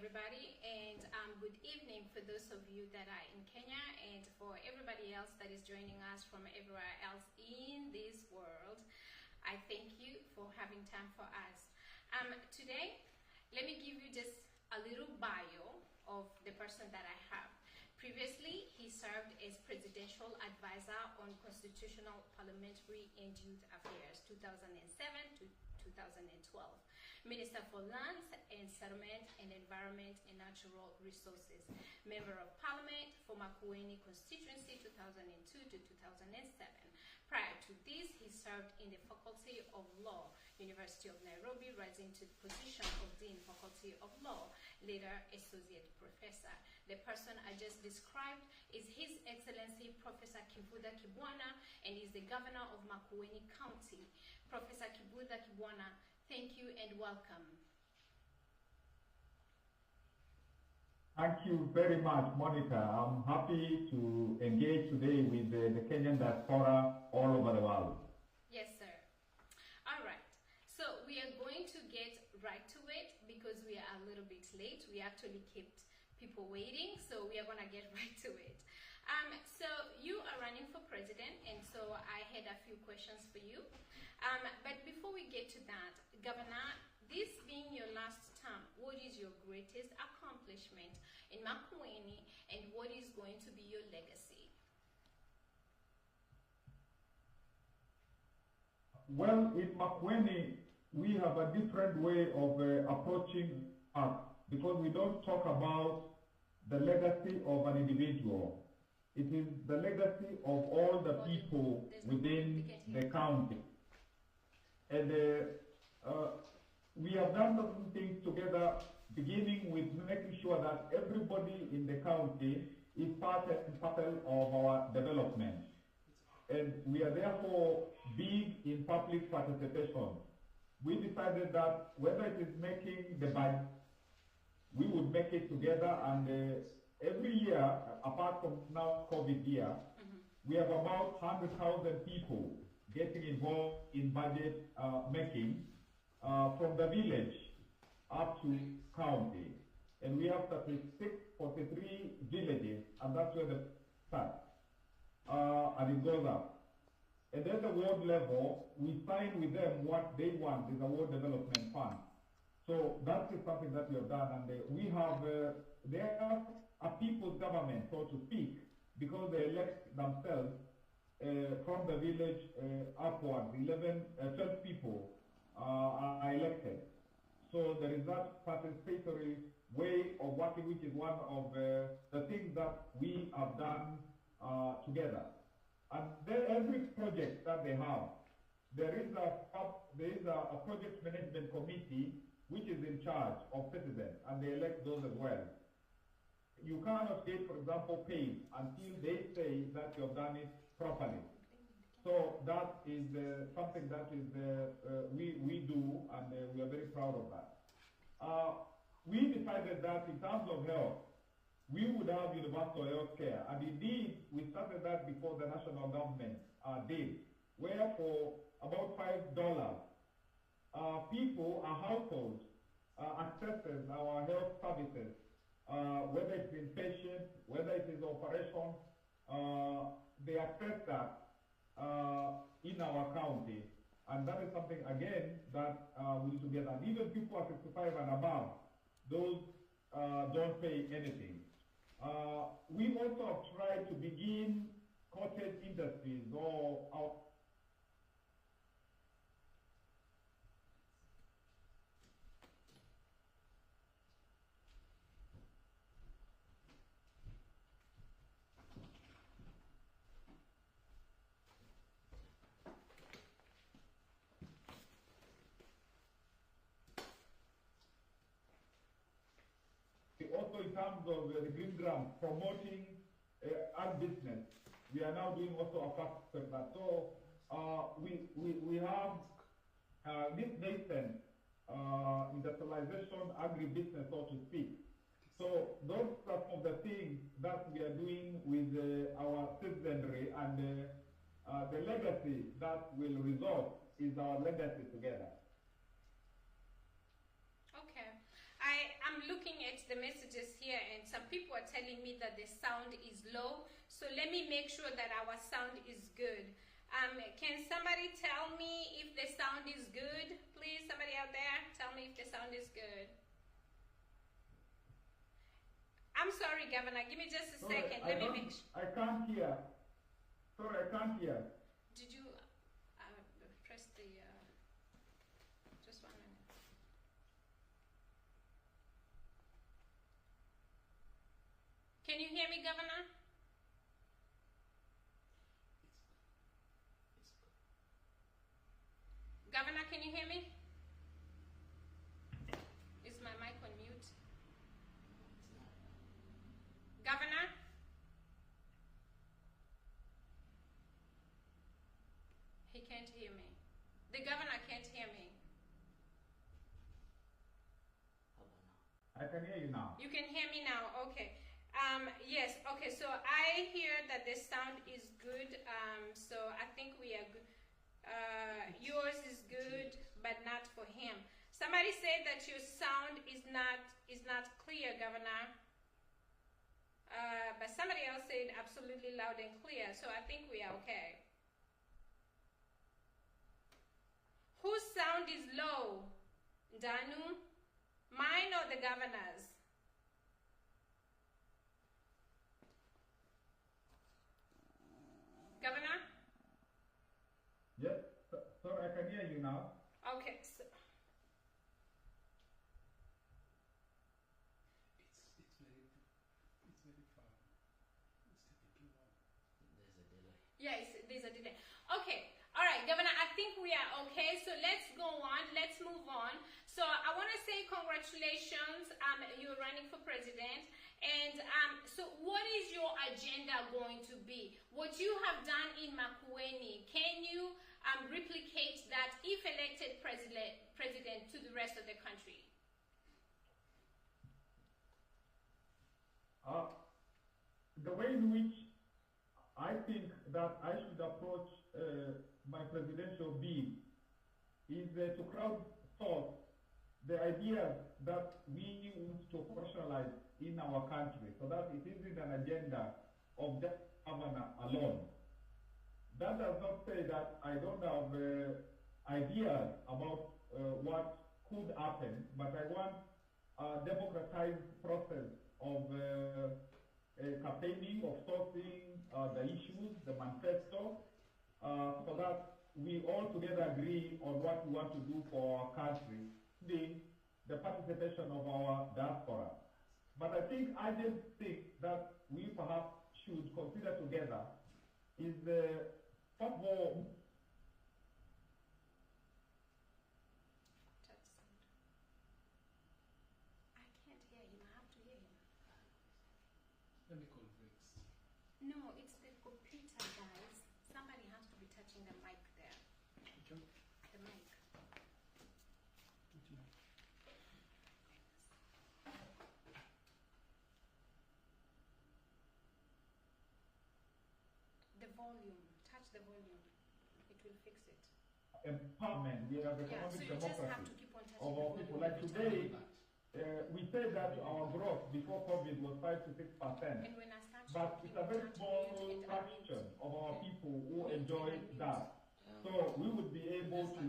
everybody, and good evening for those of you that are in Kenya, and for everybody else that is joining us from everywhere else in this world. I thank you for having time for us. Today, let me give you just a little bio of the person that I have. Previously, he served as Presidential Advisor on Constitutional, Parliamentary and Youth Affairs, 2007 to 2012. Minister for Lands and Settlement and Environment and Natural Resources. Member of Parliament for Makueni Constituency, 2002 to 2007. Prior to this, he served in the Faculty of Law, University of Nairobi, rising to the position of Dean, Faculty of Law, later Associate Professor. The person I just described is His Excellency Professor Kivutha Kibwana, and is the Governor of Makueni County. Professor Kivutha Kibwana, thank you and welcome. Thank you very much, Monica. I'm happy to engage today with the Kenyan diaspora all over the world. Yes, sir. All right. So we are going to get right to it because we are a little bit late. We actually kept people waiting, so we are going to get right to it. So you are running for president, and so I had a few questions for you. But before we get to that, Governor, this being your last term, what is your greatest accomplishment in Makueni, and what is going to be your legacy? Well, in Makueni, we have a different way of approaching art because we don't talk about the legacy of an individual. It is the legacy of all the people within the county. And we have done certain things together, beginning with making sure that everybody in the county is part and parcel of our development. And we are therefore big in public participation. We decided that whether it is making the budget, we would make it together, and every year, apart from now COVID year, we have about 100,000 people getting involved in budget making from the village up to county. And we have 43 villages, and that's where the start. And it goes up. And then the ward level, we sign with them what they want is a ward development fund. So that is something that we have done, and we have, they are a people's government, so to speak, because they elect themselves from the village upwards. 12 people are elected. So there is that participatory way of working, which is one of the things that we have done together. And then every project that they have, there is a project management committee which is in charge of citizens, and they elect those as well. You cannot get, for example, paid until they say that you have done it properly. So that is something that is we do, and we are very proud of that. We decided that in terms of health, we would have universal health care, and indeed we started that before the national government did, where for about $5, people, households, accesses our health services, whether it's inpatient, whether it is operation, they access that in our county. And that is something, again, that we do together. And even people at 65 and above, those don't pay anything. We also have tried to begin cottage industries or also in terms of the green grant, promoting art business. We are now doing also a fast that. So we have this nascent industrialization, agribusiness, so to speak. So those are some of the things that we are doing with our citizenry, and the legacy that will result is our legacy together. Okay. I'm looking at at the messages here, and some people are telling me that the sound is low. So let me make sure that our sound is good. Can somebody tell me if the sound is good? Please, somebody out there, tell me if the sound is good. I'm sorry, Governor. Give me just a second. Let me make sure. I can't hear. Sorry, I can't hear. Did you press the... just 1 minute. Can you hear me, Governor? Governor, can you hear me? Is my mic on mute? Governor? He can't hear me. The governor can't hear me. I can hear you now. You can hear me now, okay. Yes, okay, so I hear that the sound is good, so I think we are good. Yours is good, but not for him. Somebody said that your sound is not clear, Governor. But somebody else said absolutely loud and clear, so I think we are okay. Whose sound is low? Danu? Mine or the governor's? Governor? Yes, sir, I can hear you now. Okay. So it's very far. It's taking too long. There's a delay. yes, there's a delay. Okay. All right, Governor, I think we are okay. So let's go on. Let's move on. So I want to say congratulations. You're running for president. And so what is your agenda going to be? What you have done in Makueni, can you replicate that if elected president to the rest of the country? The way in which I think that I should approach my presidential bid is to crowdsource the ideas that we want to operationalize in our country, so that it isn't an agenda of just governor alone. That does not say that I don't have ideas about what could happen, but I want a democratized process of campaigning, of sourcing the issues, the manifesto, so that we all together agree on what we want to do for our country, the participation of our diaspora. But I just think that we perhaps should consider together is first of all, I can't hear him. I have to hear him. Let me call Briggs. No, it's the computer, guys. Somebody has to be touching the mic there. Which one? The mic. Which one? The volume. Touch the volume. It will fix it. empowerment. We have Yeah, so economic you just have democracy to keep on touching of the our volume. people. Like today, we said that our growth before COVID was 5 to 6%. And when I start But talking, it's a very you small can't mute it, fraction of our Okay. people who enjoy that. So we would be able to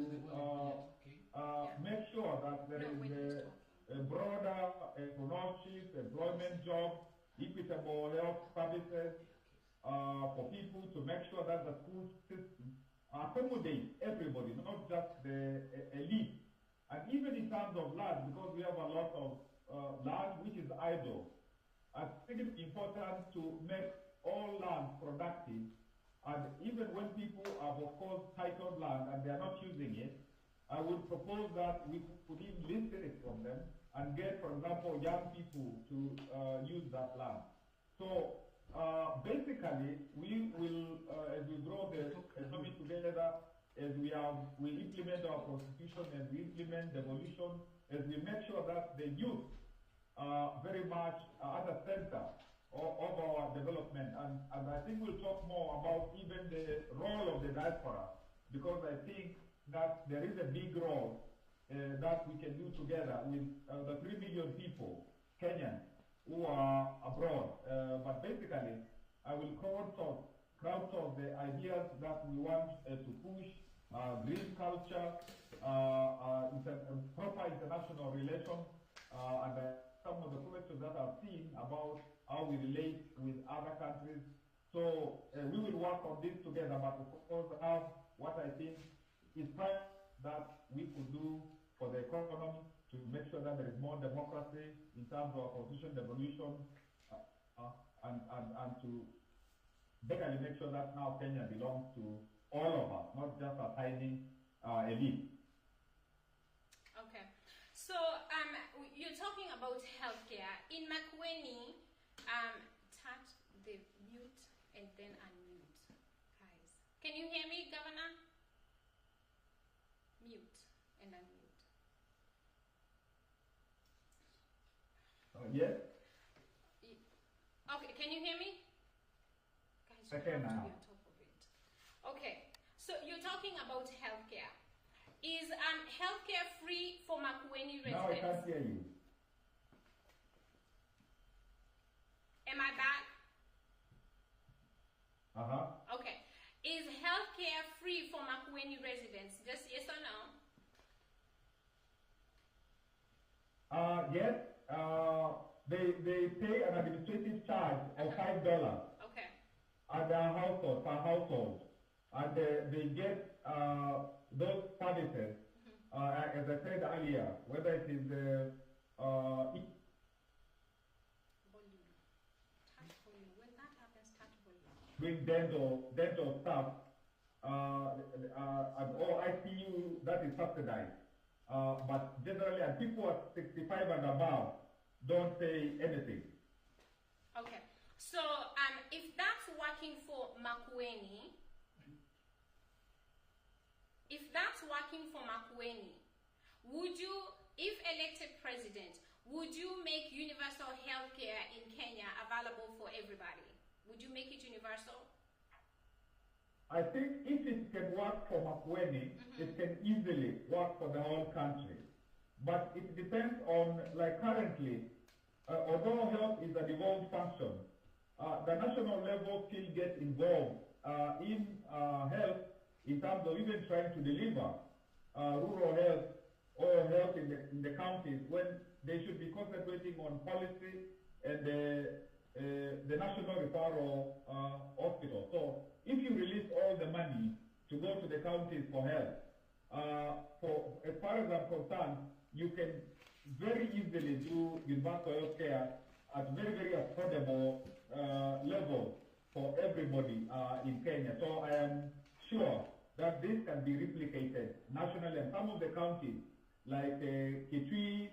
make sure that there No, when he's is talking. a broader entrepreneurship, employment jobs, equitable health services for people, to make sure that the school system accommodates everybody, not just the elite. And even in terms of land, because we have a lot of land which is idle, I think it's important to make all land productive. And even when people have, of course, titled land and they are not using it, I would propose that we could even list it from them and get, for example, young people to use that land. So basically, we will, as we grow the economy together, as we implement our constitution, as we implement devolution, as we make sure that the youth are very much at the center of our development. And I think we'll talk more about even the role of the diaspora, because I think that there is a big role that we can do together with the 3 million people Kenyans who are abroad. But basically, I will crowdsource the ideas that we want to push, green culture, proper international relations, and some of the questions that I've seen about how we relate with other countries. So we will work on this together, but of course I have what I think is part that we could do for the economy to make sure that there is more democracy in terms of constitution evolution, and to basically make sure that now Kenya belongs to all of us, not just a tiny elite. Okay, so you're talking about healthcare in Makueni. Touch the mute and then unmute, guys. Can you hear me, Governor? Mute and unmute. Yes? Okay, can you hear me? Guys, you Okay, have to now. be on top of it. Okay, so you're talking about healthcare. Is healthcare free for Makueni residents? Now I can't hear you. Am I back? Uh-huh. Okay. Is healthcare free for Makueni residents? Just yes or no? Yes. They pay an administrative charge of $5 Okay. at their household, per household. And they get those services, as I said earlier, whether it is Volume. Touch volume. When that happens, touch volume. doing dental stuff, or ICU, that is subsidized. But generally, and people at 65 and above don't pay anything. Okay. So if that's working for Makueni, would you, if elected president, would you make universal healthcare in Kenya available for everybody? Would you make it universal? I think if it can work for Makueni, it can easily work for the whole country. But it depends on, like currently, although health is an evolved function, the national level still gets involved in health in terms of even trying to deliver rural health or health in the counties, when they should be concentrating on policy and the national referral hospital. So if you release all the money to go to the counties for health, as far as I'm concerned, you can very easily do universal health care at very, very affordable level for everybody in Kenya. So I am sure that this can be replicated nationally, and some of the counties like Kitui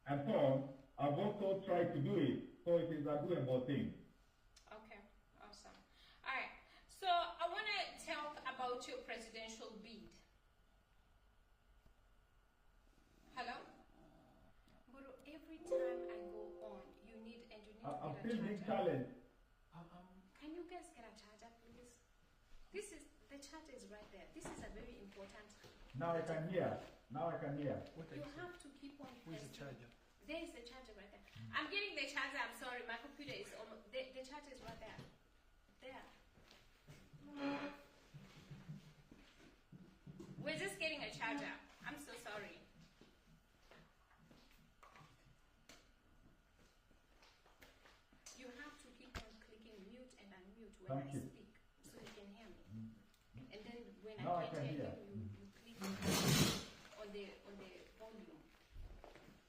and so on have also tried to do it. So it is a doable thing. Okay, awesome. All right, so I want to talk about your presidential bid. Hello? But every time I go on, you need to I'm get still a being charger. challenged. Can you guys get a charger, please? The charger is right there. This is a very important. Now I can hear. Now I can hear. What You I have to keep on Where's the pressing. charger? There is the charger right there. I'm getting the charger. I'm sorry, my computer is almost. The charger is right there. There. We're just getting a charger. I'm so sorry. You have to keep on clicking mute and unmute when Thank I you. speak, so you can hear me. And then when Now I I can can't hear hear. you, you click on the volume.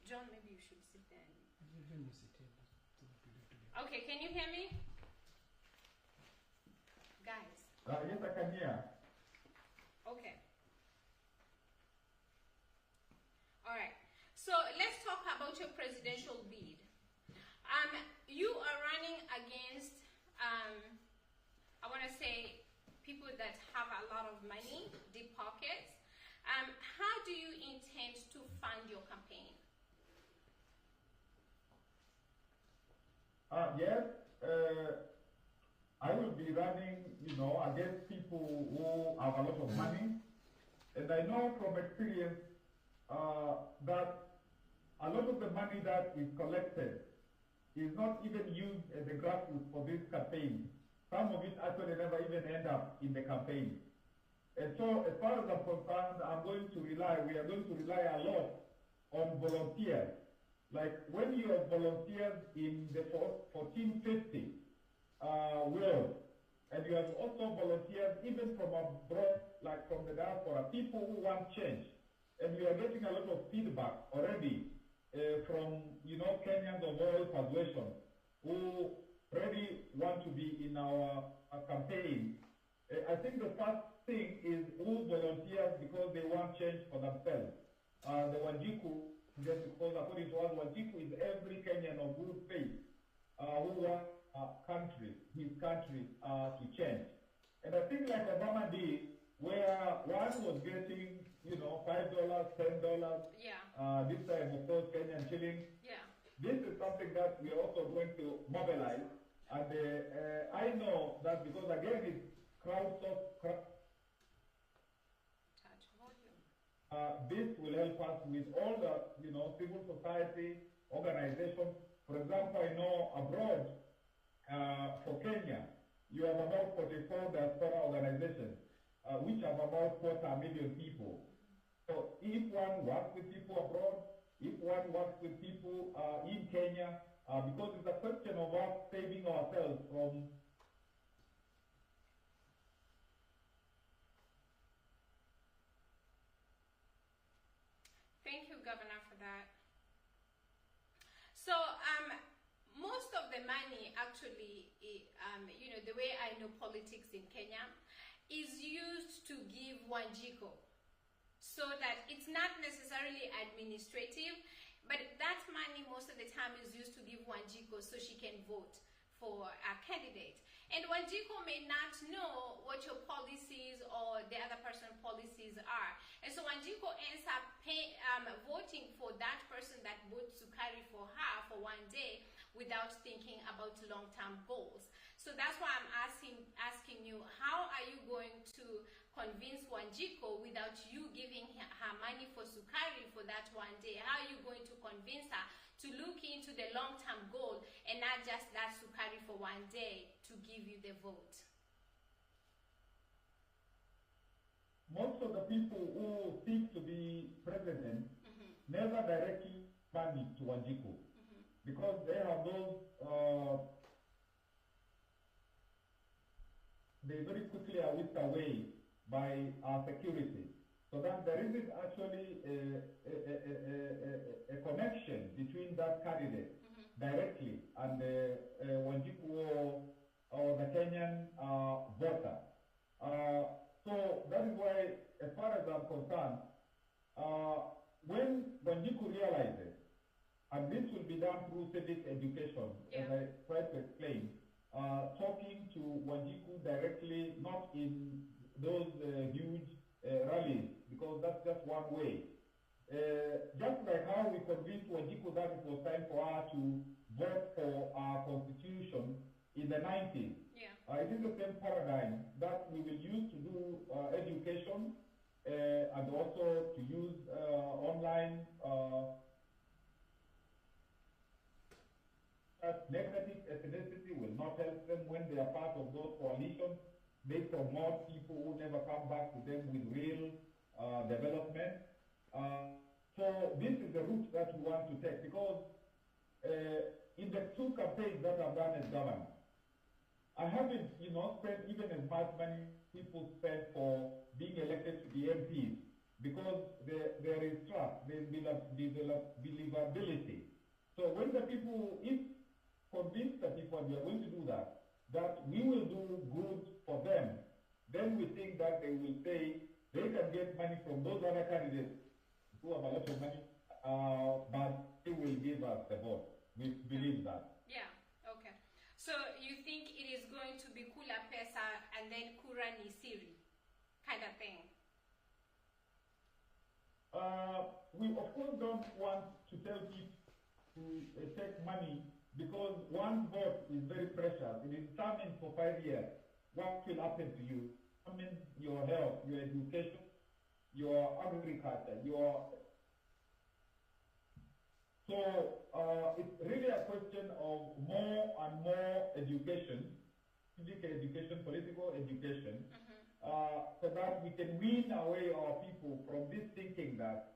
John, maybe you should sit there. Let me sit here. Okay, can you hear me? Guys, Yes, I can hear. okay. Alright, so let's talk about your presidential bid. You are running against, I want to say, people that have a lot of money, deep pockets. How do you intend to fund your campaign? Yes, I will be running, against people who have a lot of money. And I know from experience that a lot of the money that is collected is not even used as a grassroots for this campaign. Some of it actually never even end up in the campaign. And so as far as I'm concerned, we are going to rely a lot on volunteers. Like when you have volunteers in the 1450 world, and you have also volunteers even from abroad, like from the diaspora, people who want change, and we are getting a lot of feedback already from, Kenyans of all persuasion who really want to be in our campaign. I think the first thing is who volunteers because they want change for themselves. The Wanjiku, just because according to us, Wanjiku is every Kenyan of good faith who wants his country to change. And I think like Obama did, where one was getting, $5, $10. Yeah. This time, of course, Kenyan shilling. Yeah. This is something that we are also going to mobilize. And I know that because again, it's crowdsourced. This will help us with all the, civil society organizations. For example, I know abroad, for Kenya, you have about 44 diaspora organizations, which have about 250,000 people. So if one works with people abroad, if one works with people in Kenya, because it's a question of us saving ourselves from Thank you, Governor, for that. So, most of the money actually, the way I know politics in Kenya, is used to give Wanjiku, so that it's not necessarily administrative, but that money most of the time is used to give Wanjiku so she can vote for a candidate. And Wanjiku may not know what your policies or the other person's policies are. And so Wanjiku ends up voting for that person that votes to carry for her for one day without thinking about long-term goals. So that's why I'm asking you, how are you going to convince Wanjiku without you giving her money for Sukari for that one day? How are you going to convince her to look into the long-term goal and not just that Sukari for one day to give you the vote? Most of the people who seek to be president never directly money to Wanjiku because they have those, they very quickly are whisked away by our security. So that there isn't actually a connection between that candidate directly and Wanjiku or the Kenyan voter. So that is why, as far as I'm concerned, when Wanjiku realizes, and this will be done through civic education, as I tried to explain, talking to Wanjiku directly, not in those huge rallies, because that's just one way. Just like how we convinced Wanjiku that it was time for her to vote for our constitution in the 90s. It is the same paradigm that we will use to do education and also to use online negative ethnicity will not help them when they are part of those coalitions. They promote people who never come back to them with real development. So this is the route that we want to take because in the two campaigns that I've done as governor, I haven't, spent even as much money people spend for being elected to be MPs because there is trust, there is believability. So when the people, if convince the people we are going to do that we will do good for them, then we think that they will say they can get money from those other candidates who have a lot of money, but they will give us the vote. We believe that. Yeah, okay. So you think it is going to be Kula Pesa and then Kura ni Siri kind of thing? We of course don't want to tell people to take money because one vote is very precious. It is determined for 5 years. What will happen to you? I mean, your health, your education, your agriculture, your So it's really a question of more and more education, civic education, political education, so that we can wean away our people from this thinking that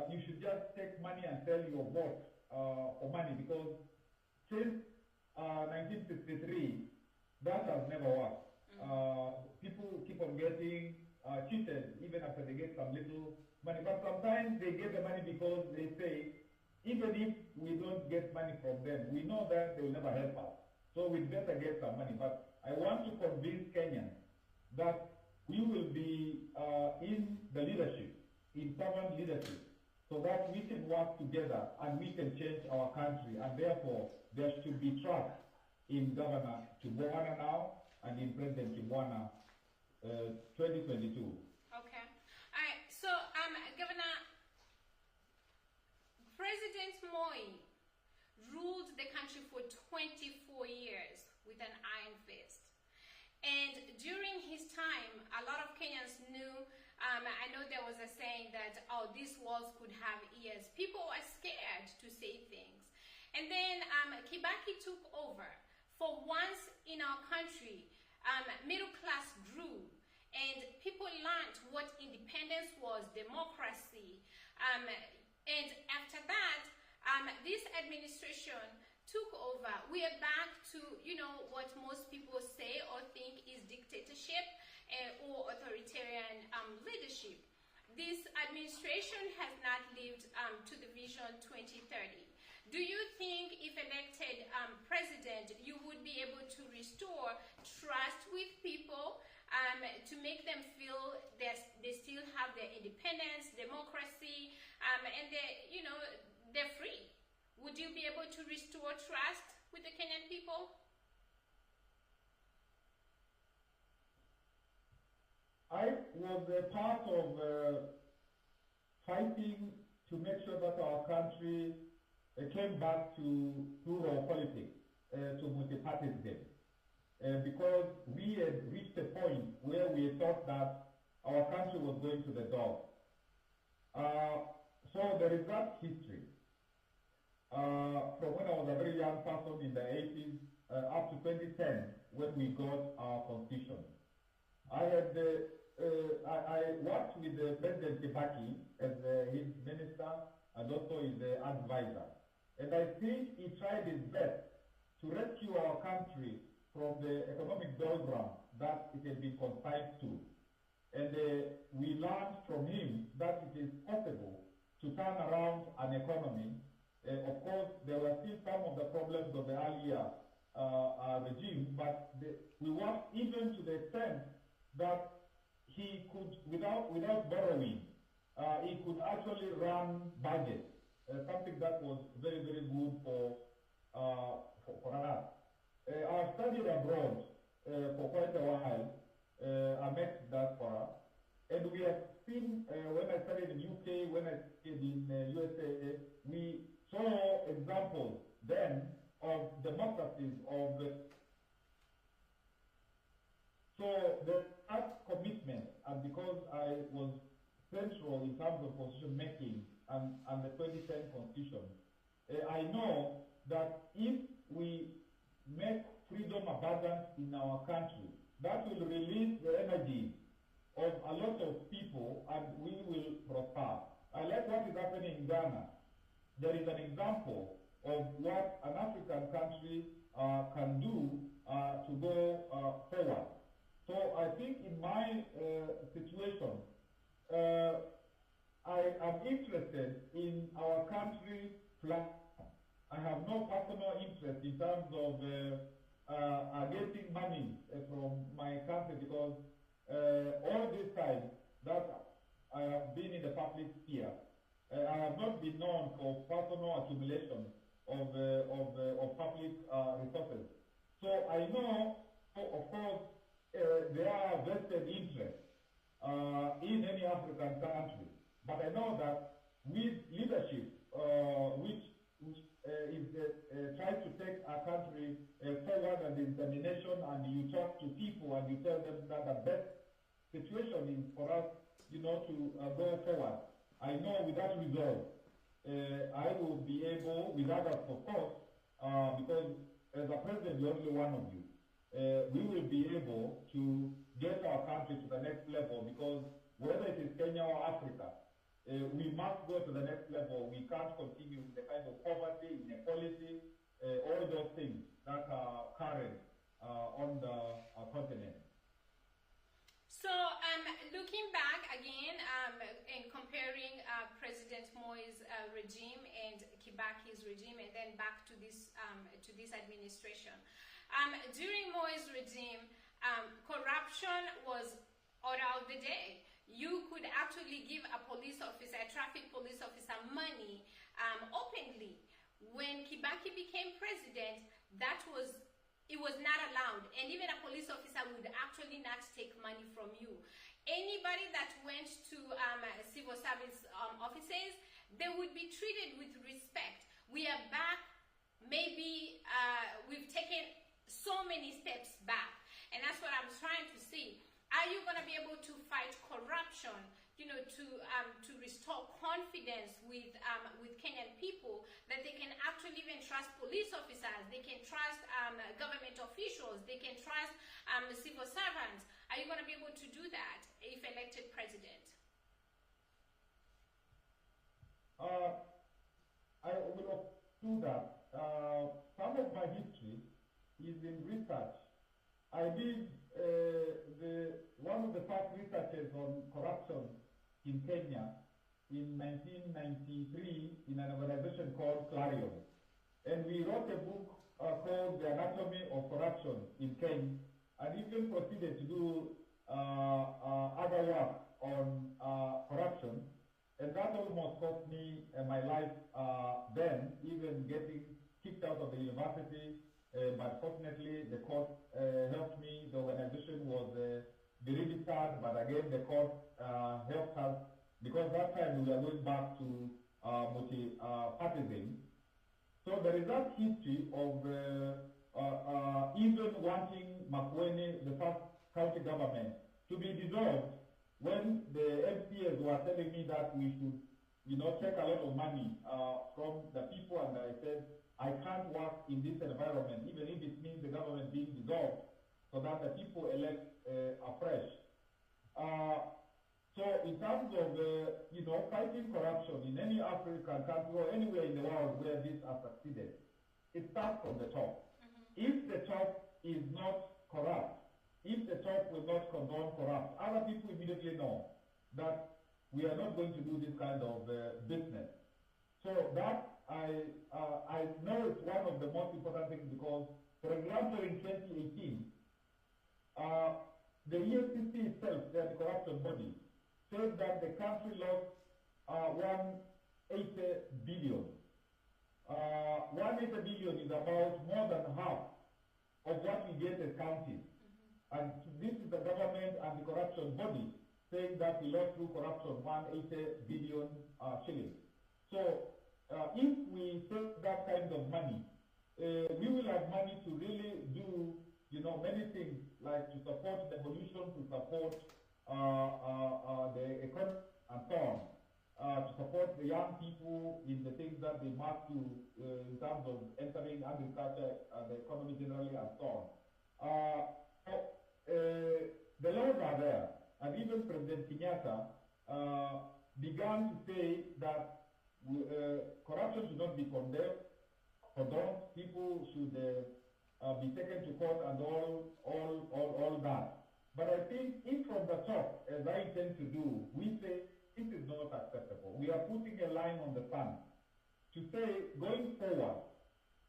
you should just take money and sell your vote for money, because since 1963, that has never worked. People keep on getting cheated even after they get some little money. But sometimes they get the money because they say, even if we don't get money from them, we know that they will never help us. So we'd better get some money. But I want to convince Kenyans that we will be in the leadership, in servant leadership, so that we can work together and we can change our country. And therefore, there should be trust in Governor Kibwana now and in President Kibwana 2022. Okay. All right. So, Governor, President Moi ruled the country for 24 years with an iron fist. And during his time, a lot of Kenyans knew, I know there was a saying that, oh, these walls could have ears. People were scared to say things. And then Kibaki took over. For once in our country, middle class grew. And people learned what independence was, democracy. And after that, this administration took over. We are back to, what most people say or think is dictatorship or authoritarian leadership. This administration has not lived to the Vision 2030. Do you think if elected president, you would be able to restore trust with people, to make them feel that they still have their independence, democracy, and they're free? Would you be able to restore trust with the Kenyan people? I was a part of fighting to make sure that our country came back to rural politics, to multipartyism, because we had reached a point where we thought that our country was going to the dog. So there is that history. From when I was a very young person in the 80s up to 2010, when we got our constitution. I worked with President Kibaki as his minister and also his advisor. And I think he tried his best to rescue our country from the economic doldrum that it had been consigned to. And we learned from him that it is possible to turn around an economy. Of course, there were still some of the problems of the earlier regime, but we worked even to the extent that he could, without borrowing, he could actually run budget, something that was very, very good for us. I've studied abroad for quite a while. I met diaspora, and we have seen, when I studied in UK, when I studied in USA, we saw examples then of democracies, so that commitment, and because I was central in terms of constitution making and the 2010 constitution, I know that if we make freedom abundant in our country, that will release the energy of a lot of people and we will prosper. I like what is happening in Ghana. There is an example of what an African country can do to go forward. So I think in my situation, I am interested in our country plan. I have no personal interest in terms of getting money from my country, because all this time that I have been in the public sphere, I have not been known for personal accumulation of public resources. So I know, of course, there are vested interests in any African country, but I know that with leadership, which tries to take our country forward and determination, and you talk to people and you tell them that the best situation is for us, to go forward. I know with that resolve, I will be able, with others of course, because as a president, you're only one of you, we will be able to get our country to the next level, because whether it is Kenya or Africa, we must go to the next level. We can't continue with the kind of poverty, inequality, all those things that are current on the continent. So, looking back again and comparing President Moi's regime and Kibaki's regime, and then back to this administration. During Moi's regime, corruption was order of the day. You could actually give a police officer, a traffic police officer, money openly. When Kibaki became president, it was not allowed, and even a police officer would actually not take money from you. Anybody that went to civil service offices, they would be treated with respect. We are back, maybe we've taken so many steps back, and that's what I'm trying to see. Are you going to be able to fight corruption, to restore confidence with Kenyan people, that they can actually even trust police officers, they can trust government officials, they can trust civil servants? Are you going to be able to do that if elected president? I will do that. Some of my history is in research. I did one of the first researches on corruption in Kenya in 1993 in an organization called Clarion. And we wrote a book called The Anatomy of Corruption in Kenya, and even proceeded to do other work on corruption. And that almost cost me my life then, even getting kicked out of the university. But fortunately, the court helped me. The organization was registered, but again, the court helped us, because that time we were going back to multi-partism. So there is that history of even wanting Makueni, the first county government, to be dissolved, when the MCAs were telling me that we should, take a lot of money from the people, and I said, I can't work in this environment, even if it means the government being dissolved, so that the people elect afresh. So in terms of, fighting corruption in any African country or anywhere in the world where this has succeeded, it starts from the top. If the top is not corrupt, if the top will not condone corrupt, other people immediately know that we are not going to do this kind of business. So that I know it's one of the most important things, because, for example, in 2018, the EFCC itself, the corruption body, said that the country lost 180 billion. 180 billion is about more than half of what we get as counties. And this is the government and the corruption body saying that we lost through corruption 180 billion shillings. So if we save that kind of money, we will have money to really do, many things, like to support the evolution, to support the economy and so on, to support the young people in the things that they must do in terms of entering agriculture and the economy generally and so on. The laws are there, and even President Kenyatta began to say that corruption should not be condoned. People should be taken to court and all that. But I think if from the top, as I intend to do, we say this is not acceptable, we are putting a line on the sand to say going forward,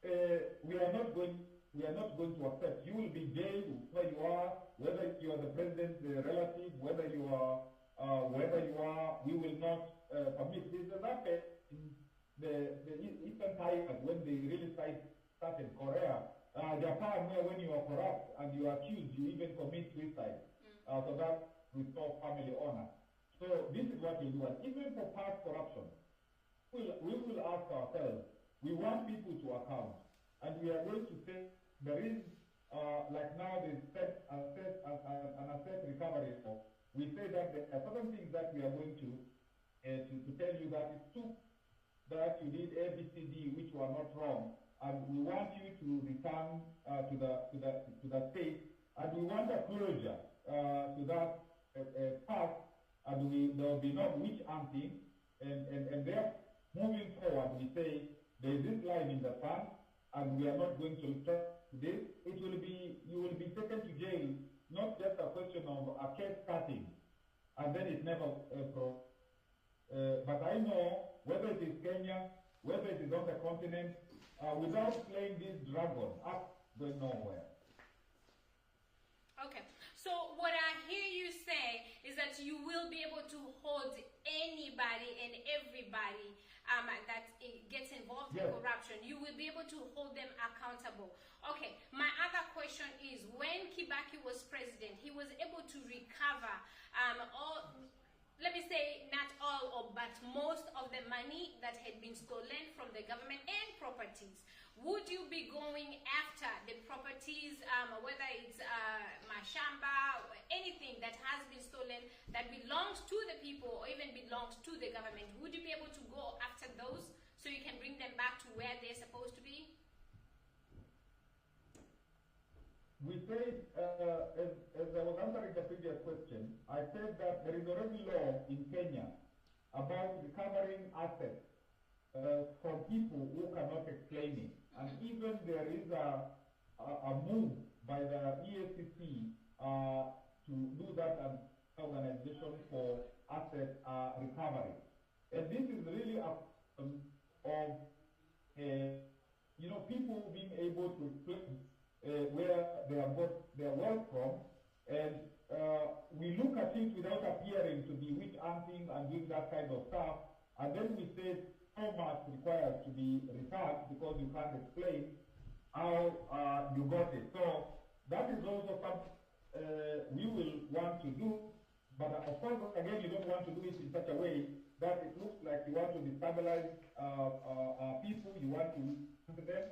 we are not going to accept. You will be jailed where you are, whether you are the president's relative, whether you are, we will not permit this. And that in the Eastern Tigers, when they really started Korea, Japan, when you are corrupt and you are accused, you even commit suicide. So that restores family honor. So this is what we do. And even for past corruption, we will ask ourselves, we want people to account. And we are going to say, there is, like now, the asset recovery. We say that there are certain things that we are going to tell you that it took that you did A, B, C, D, which were not wrong, and we want you to return to the state, and we want a closure to that past, and there will be no witch hunting, and there, moving forward, we say there is this line in the past, and we are not going to return to this. It will be, you will be taken to jail, not just a question of a case starting, and then it never but I know whether it is Kenya, whether it is on the continent, without playing this dragon, up going nowhere. Okay, so what I hear you say is that you will be able to hold anybody and everybody that gets involved in corruption. You will be able to hold them accountable. Okay, my other question is, when Kibaki was president, he was able to recover all, let me say, not all, but most of the money that had been stolen from the government and properties. Would you be going after the properties, whether it's mashamba, or anything that has been stolen that belongs to the people or even belongs to the government? Would you be able to go after those so you can bring them back to where they're supposed to be? We said, as I was answering the previous question, I said that there is already law in Kenya about recovering assets from people who cannot explain it. And even there is a move by the EACC to do that as an organization for asset recovery. And this is really a of people being able to explain where they have got their wealth from, and we look at it without appearing to be witch hunting and doing that kind of stuff, and then we say so much requires to be returned because you can't explain how you got it. So that is also something we will want to do, but of course, again, you don't want to do it in such a way that it looks like you want to destabilize people, you want to listen to them,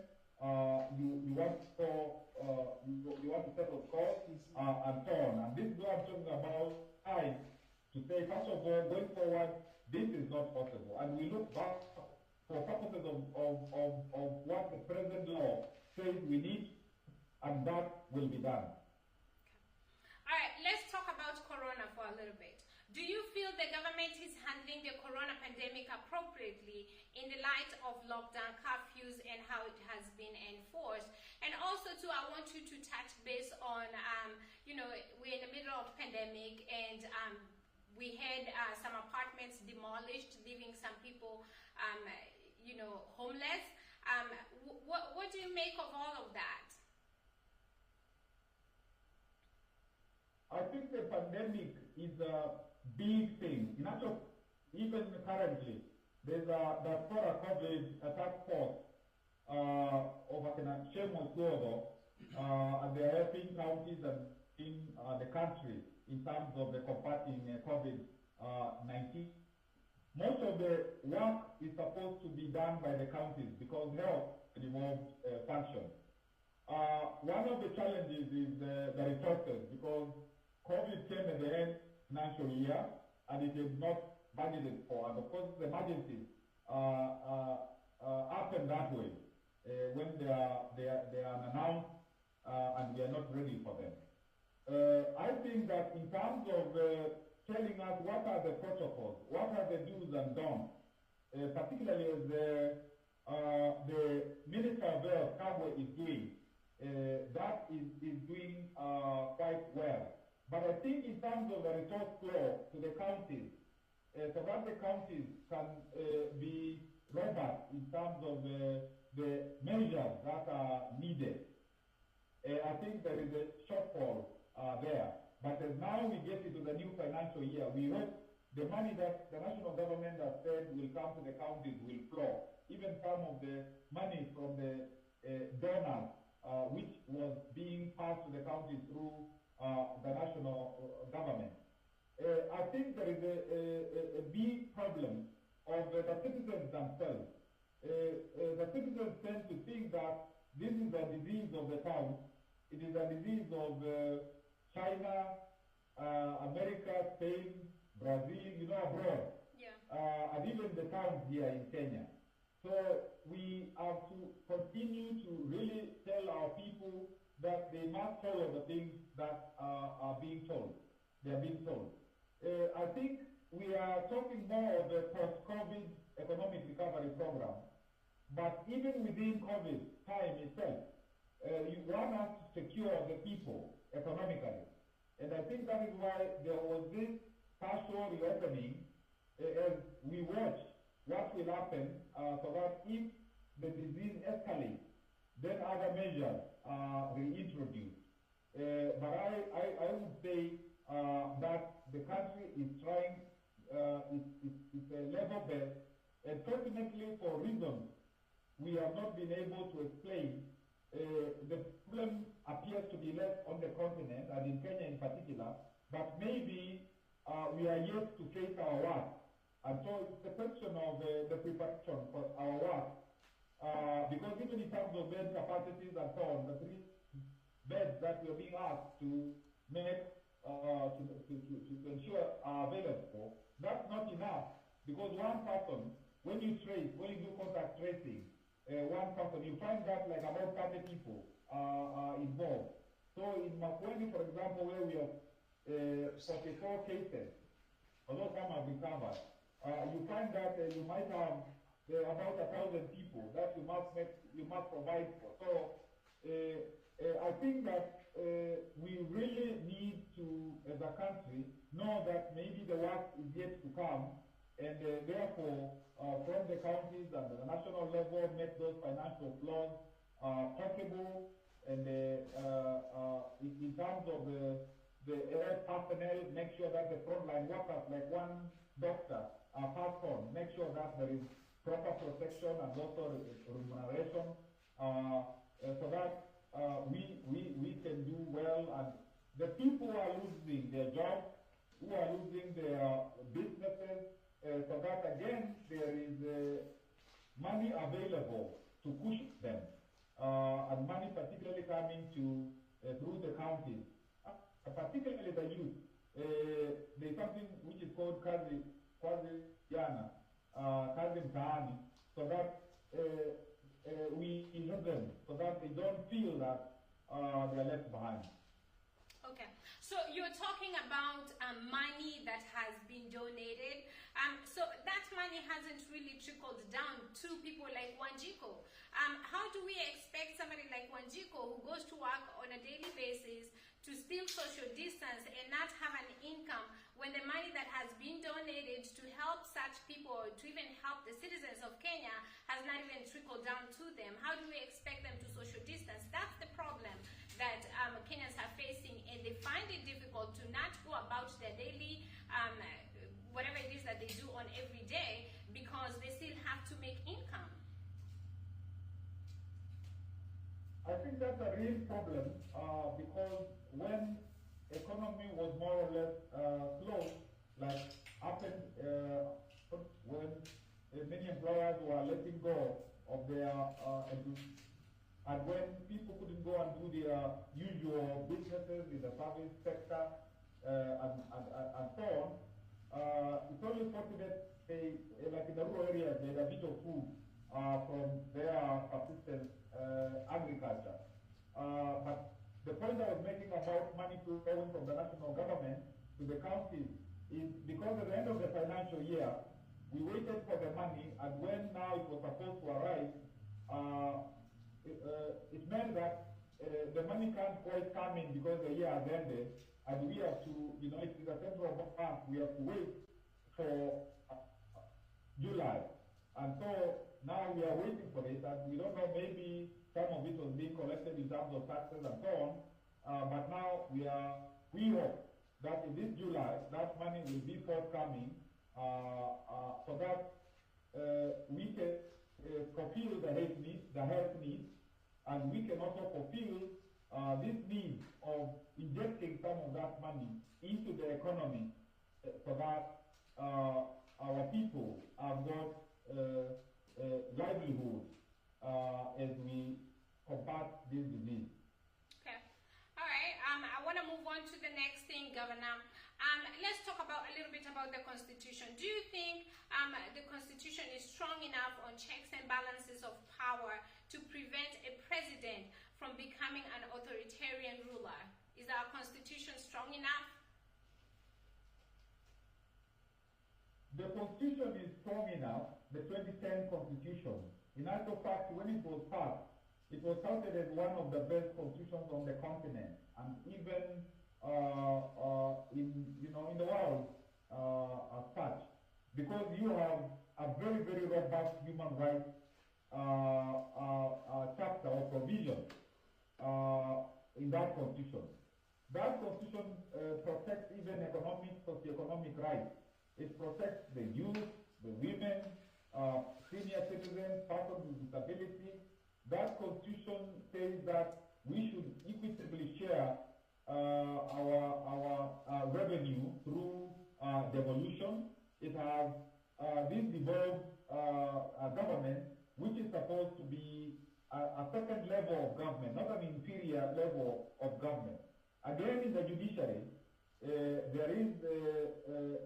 you want to settle scores, and so on. And this is what I'm talking about time to say, first of all, going forward, this is not possible. And we look back for purposes of what the present law says we need, and that will be done. All right, let's talk about Corona for a little bit. Do you feel the government is handling the Corona pandemic appropriately in the light of lockdown, curfews, and how it has been enforced? And also, too, I want you to touch base on, we're in the middle of pandemic, and we had some apartments demolished, leaving some people, homeless. What do you make of all of that? I think the pandemic is a big thing. In actual, even currently, there's the COVID task force of Shemo Tuodo, and they're helping counties and in the country in terms of the combating COVID-19. Most of the work is supposed to be done by the counties because health involves function. One of the challenges is the resources, because COVID came at the end of the financial year and it is not budgeted for. And of course, the emergencies happen that way when they are announced and we are not ready for them. I think that in terms of telling us what are the protocols, what are the do's and don'ts, particularly as the Minister of Health, Kabwe, is doing, that is doing quite well. But I think in terms of the resource flow to the counties, so that the counties can be robust in terms of the measures that are needed, I think there is a shortfall there. But as now we get into the new financial year, we hope the money that the national government has said will come to the counties will flow. Even some of the money from the donors, which was being passed to the counties through the national government. I think there is a big problem of the citizens themselves. The citizens tend to think that this is a disease of the town. It is a disease of China, America, Spain, Brazil, abroad. Yeah. And even the towns here in Kenya. So we have to continue to really tell our people that they must follow the things that are being told. They are being told. I think we are talking more of the post-COVID economic recovery program, but even within COVID time itself, you want us to secure the people economically. And I think that is why there was this partial reopening as we watch what will happen so that if the disease escalates, then other measures are reintroduced. But I would say that the country is trying, it's a level best, and fortunately for reasons we have not been able to explain, the problem appears to be less on the continent and in Kenya in particular, but maybe we are yet to face our work. And so it's a question of the preparation for our work. Because even in terms of bed capacities and so on, the 3 beds that we are being asked to make, to ensure are available, that's not enough. Because one person, when you do contact tracing, one person, you find that like about 30 people are involved. So in Makweni, for example, where we have 44 cases, although some have recovered, you find that you might have about 1,000 people that you must provide for. So I think that we really need to, as a country, know that maybe the work is yet to come, and therefore, from the counties and the national level, make those financial flows possible, and in terms of the health personnel, make sure that the frontline workers, like one doctor, are passed on, make sure that there is proper protection and also remuneration, so that we can do well, and the people who are losing their jobs, who are losing their businesses, so that again there is money available to push them, and money particularly coming to through the counties, particularly the youth. There's something which is called kazi yana, kazi mtaani, so that we help them so that they don't feel that they are left behind. Okay, so you're talking about money that has been donated. So that money hasn't really trickled down to people like Wanjiko. How do we expect somebody like Wanjiko, who goes to work on a daily basis, to still social distance and not have an income when the money that has been donated to help such people, or to even help the citizens of Kenya, has not even trickled down to them? How do we expect them to social distance? That's the problem that Kenyans are facing, and they find it difficult to not go about their daily, whatever it is that they do on every day, because they still have to make income. I think that's a real problem, because when economy was more or less closed, like happened when many employers were letting go of their and when people couldn't go and do their usual businesses in the service sector and so on, it's only fortunate they, like in the rural areas, they had a bit of food from their subsistence agriculture. But the point I was making about money flowing from the national government to the counties is because at the end of the financial year, we waited for the money, and when now it was supposed to arrive, it meant that the money can't quite come in because the year has ended, and we have to, you know, it's a central bank, we have to wait for July. And so now we are waiting for it, and we don't know, maybe some of it was being collected in terms of taxes and so on, but now we hope that in this July, that money will be forthcoming, so that we can fulfill the health needs, and we can also fulfill this need of injecting some of that money into the economy, so that our people have got livelihood as we combat this disease. Okay. All right. I want to move on to the next thing, Governor. Let's talk about a little bit about the Constitution. Do you think the Constitution is strong enough on checks and balances of power to prevent a president from becoming an authoritarian ruler? Is our Constitution strong enough? The Constitution is strong enough, the 2010 Constitution. In actual fact, when it was passed, it was touted as one of the best constitutions on the continent, and even in the world as such, because you have a very, very robust human rights chapter or provision in that constitution. That constitution protects even economic, socioeconomic rights. It protects the youth, the women, senior citizens, persons with disability. That constitution says that we should equitably share our revenue through devolution. It has this devolved government, which is supposed to be a second level of government, not an inferior level of government. Again, in the judiciary, there is,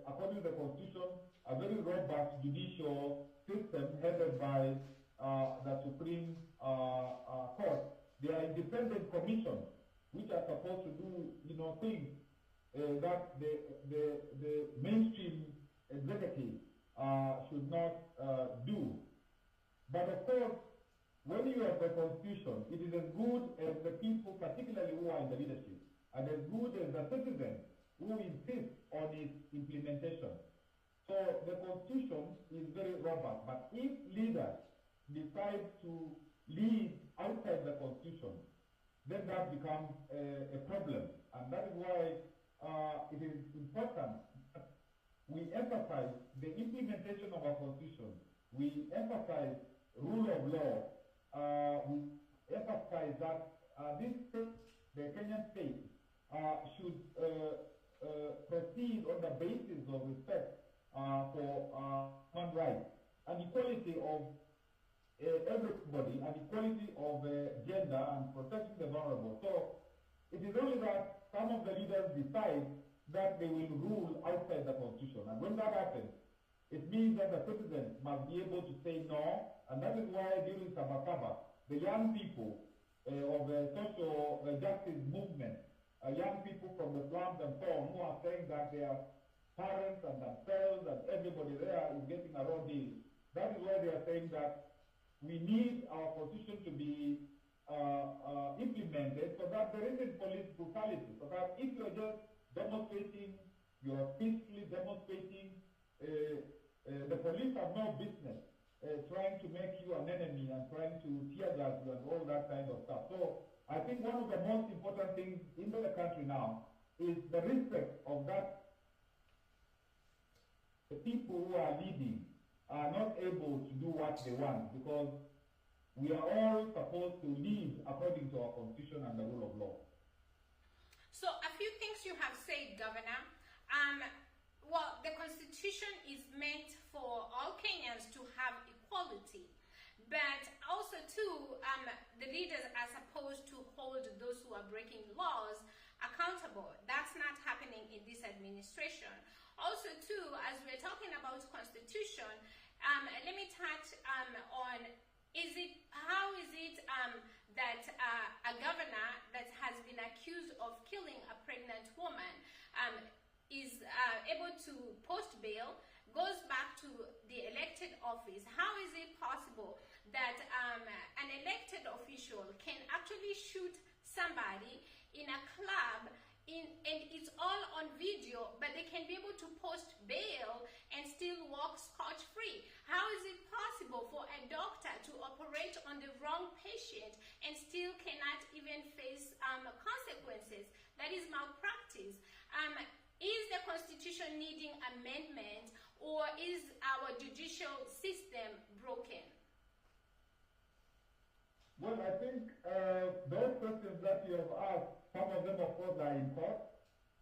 according to the Constitution, a very robust judicial system headed by the Supreme Court. There are independent commissions which are supposed to do, things that the mainstream executive should not do. But of course, when you have the Constitution, it is as good as the people, particularly who are in the leadership, and as good as the citizens who insist on its implementation. So the Constitution is very robust, but if leaders decide to lead outside the Constitution, then that becomes a problem. And that is why it is important that we emphasize the implementation of our Constitution. We emphasize rule of law. We emphasize that the Kenyan state should proceed on the basis of respect for human rights and equality of everybody, and equality of gender, and protecting the vulnerable. So it is only that some of the leaders decide that they will rule outside the Constitution, and when that happens, it means that the citizens must be able to say no, and that is why during Sabasaba, the young people of the social justice movement, young people from the slums and so on, who are saying that their parents and themselves and everybody there is getting a raw deal. That is why they are saying that we need our Constitution to be implemented so that there isn't police brutality, so that if you're just demonstrating, you're peacefully demonstrating, the police have no business trying to make you an enemy and trying to tear gas you and all that kind of stuff. So I think one of the most important things in the country now is the respect of that. The people who are leading are not able to do what they want, because we are all supposed to live according to our Constitution and the rule of law. So a few things you have said, Governor. Well, the Constitution is meant for all Kenyans to have equality, but also too, the leaders are supposed to hold those who are breaking laws accountable. That's not happening in this administration. Also too, as we're talking about Constitution, let me touch on how is it that a governor that has been accused of killing a pregnant woman is able to post bail, goes back to the elected office? How is it possible that an elected official can actually shoot somebody in a club and it's all on video, but they can be able to post bail and still walk scotch-free? How is it possible for a doctor to operate on the wrong patient and still cannot even face consequences? That is malpractice. Is the Constitution needing amendment, or is our judicial system broken? Well, I think those questions that you have asked, some of them, of course, are in court,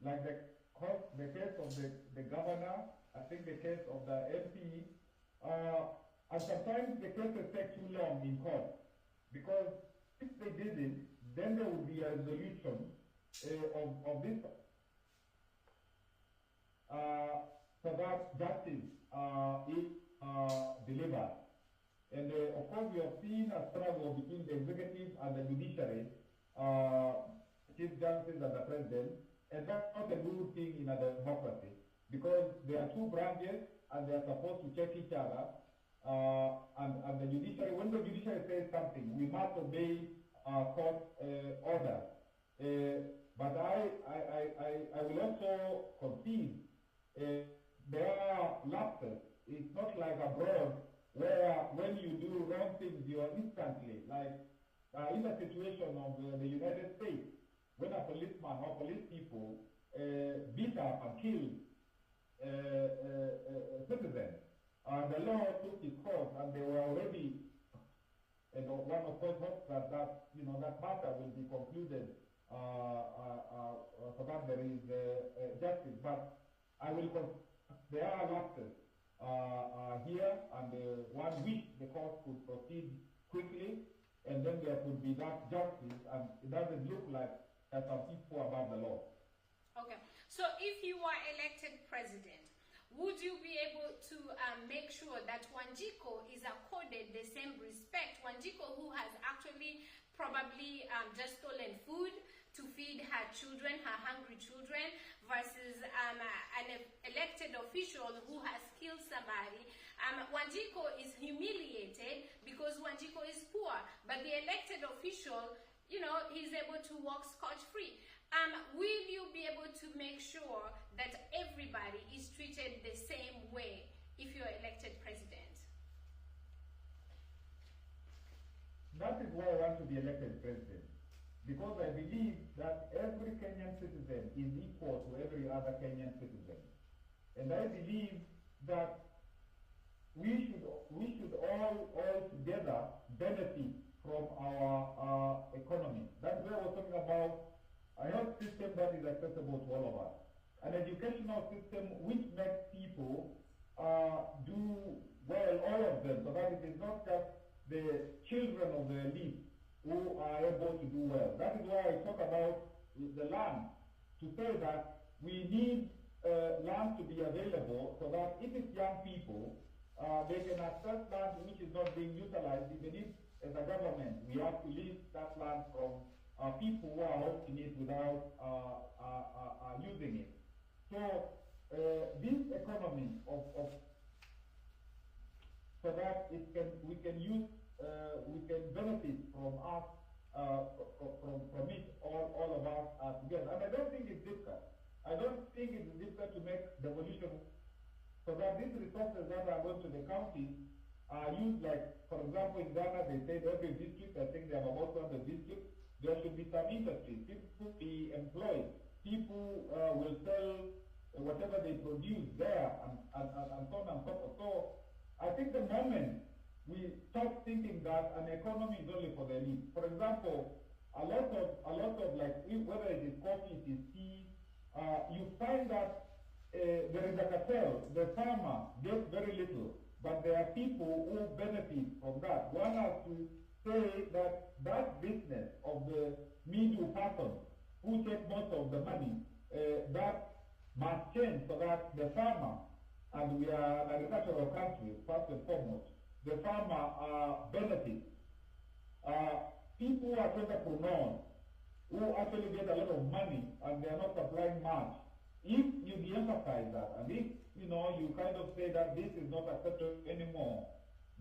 like the case of the governor, I think the case of the MP, and sometimes the cases take too long in court, because if they didn't, then there would be a resolution of this, so that justice is delivered. And of course, we have seen a struggle between the executive and the judiciary, chief justice and the president, and that's not a good thing in a democracy because there are two branches and they are supposed to check each other. And the judiciary, when the judiciary says something, we must obey court orders. But I will also concede there are lapses. It's not like abroad where when you do wrong things, you are instantly, like in the situation of the United States, when a policeman or police people beat up and killed citizens, the law took its course and they were already, and one of course hopes that that matter will be concluded so that there is justice. But I will there are lapses here, and one wish the court could proceed quickly, and then there could be that justice, and it doesn't look like there are some people above the law. Okay, so if you are elected president, would you be able to make sure that Wanjiku is accorded the same respect? Wanjiku, who has actually probably just stolen food to feed her children, her hungry children, versus an elected official who has killed somebody. Wanjiku is humiliated because Wanjiku is poor, but the elected official, he's able to walk scotch-free. Will you be able to make sure that everybody is treated the same way if you're elected president? That is why I want to be elected president, because I believe that every Kenyan citizen is equal to every other Kenyan citizen. And I believe that we should all together benefit from our economy. That's why I was talking about a health system that is accessible to all of us, an educational system which makes people do well, all of them, so that it is not just the children of the elite who are able to do well. That is why I talk about the land, to say that we need land to be available so that if it's young people, they can access land which is not being utilized, even if as a government we have to lease that land from people who are hosting it without using it. So this economy of so that we can benefit from us from it, all of us together. And I don't think it's difficult. I don't think it's difficult to make devolution so that these resources that are going to the counties are used, like, for example, in Ghana, they said every district, I think they have about 200 districts, there should be some industry. People be employed. People will sell whatever they produce there, and so on and so forth. So I think the moment we stop thinking that an economy is only for the elite. For example, a lot of like, whether it is coffee, it is tea, you find that there is a cartel. The farmer gets very little, but there are people who benefit from that. One has to say that business of the middle person who take most of the money, that must change so that the farmer, and we are an agricultural country, first and foremost, the farmer benefits. People who are entrepreneurs, who actually get a lot of money and they are not supplying much, if you de-emphasize that, and if you kind of say that this is not acceptable anymore,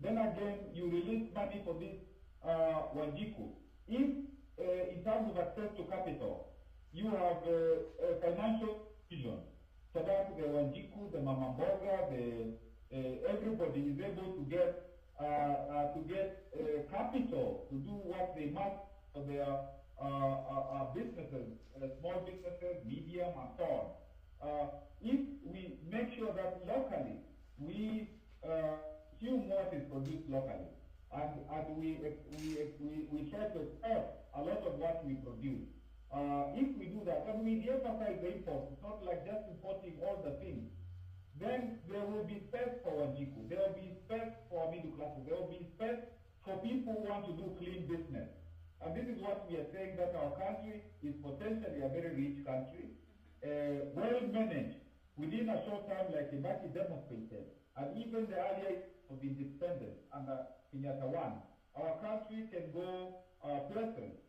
then again you release money for this Wanjiku. If in terms of access to capital, you have a financial vision, so that the Wanjiku, the Mamamboga, everybody is able to get capital to do what they must for their businesses, small businesses, medium, and so on. If we make sure that locally we consume what is produced locally, and we try to export a lot of what we produce. If we do that, and we de-emphasize the import, it's not like just importing all the things, then there will be space for Wanjiku, there will be space for middle classes, there will be space for people who want to do clean business. And this is what we are saying, that our country is potentially a very rich country, well managed. Within a short time, like Kibaki demonstrated, and even the earlier of independence under Kenyatta 1, our country can go places.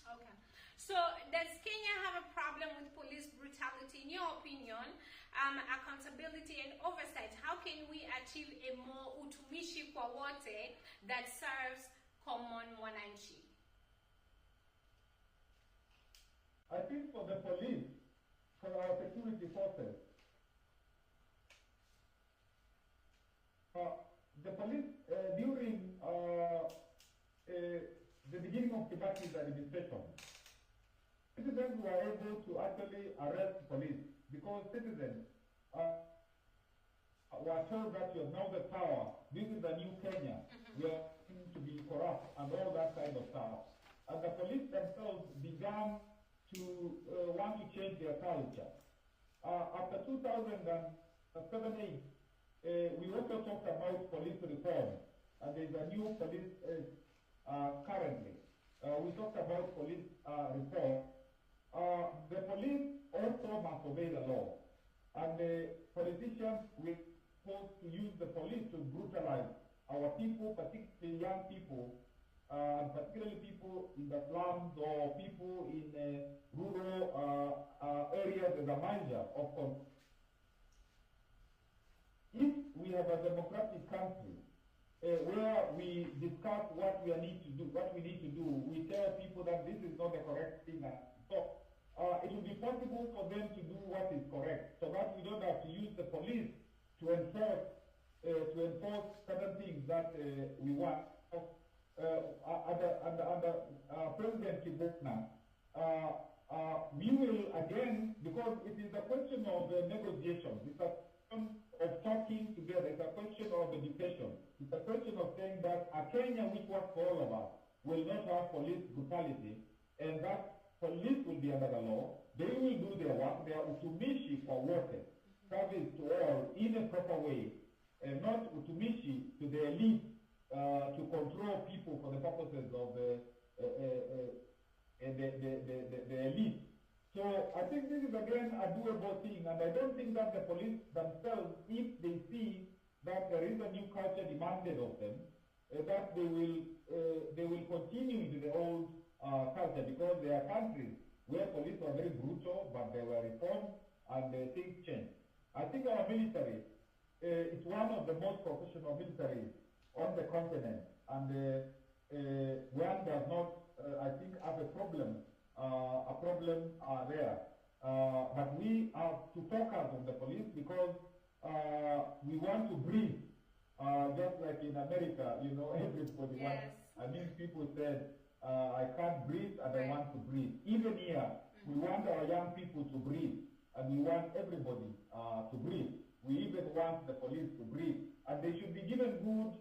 Okay. So does Kenya have a problem with police brutality? In your opinion, accountability and oversight, how can we achieve a more utumishi kwa wote that serves common mwananchi? I think for the police, for our security forces, the police during the beginning of Kibaki's administration, citizens were able to actually arrest police because citizens were told that you have now the power, this is the new Kenya, we are going to be corrupt and all that kind of stuff. And the police themselves began to want to change their culture. After 2007-8, we also talked about police reform, and there's a new police currently. We talked about police reform. The police also must obey the law, and the politicians will supposed to use the police to brutalize our people, particularly young people, particularly people in the slums or people in rural areas as a measure of control. If we have a democratic country where we discuss what we need to do, we tell people that this is not the correct thing, so it will be possible for them to do what is correct, so that we don't have to use the police to enforce certain things that we want. Under President Kibwana, we will again, because it is a question of negotiation, it's a question of talking together, it's a question of education, it's a question of saying that a Kenya which works for all of us will not have police brutality, and that police will be under the law, they will do their work, they are utumishi kwa wote, service to all in a proper way, and not utumishi to the elite to control people for the purposes of the elite. So I think this is again a doable thing, and I don't think that the police themselves, if they see that there is a new culture demanded of them, that they will continue into the old culture, because there are countries where police were very brutal, but they were reformed and things changed. I think our military is one of the most professional militaries on the continent, and one does not, I think, have a problem there. But we have to focus on the police because we want to breathe, just like in America, you know, everybody wants. I mean, people said, I can't breathe and I want to breathe. Even here, we want our young people to breathe, and we want everybody to breathe. We even want the police to breathe, and they should be given good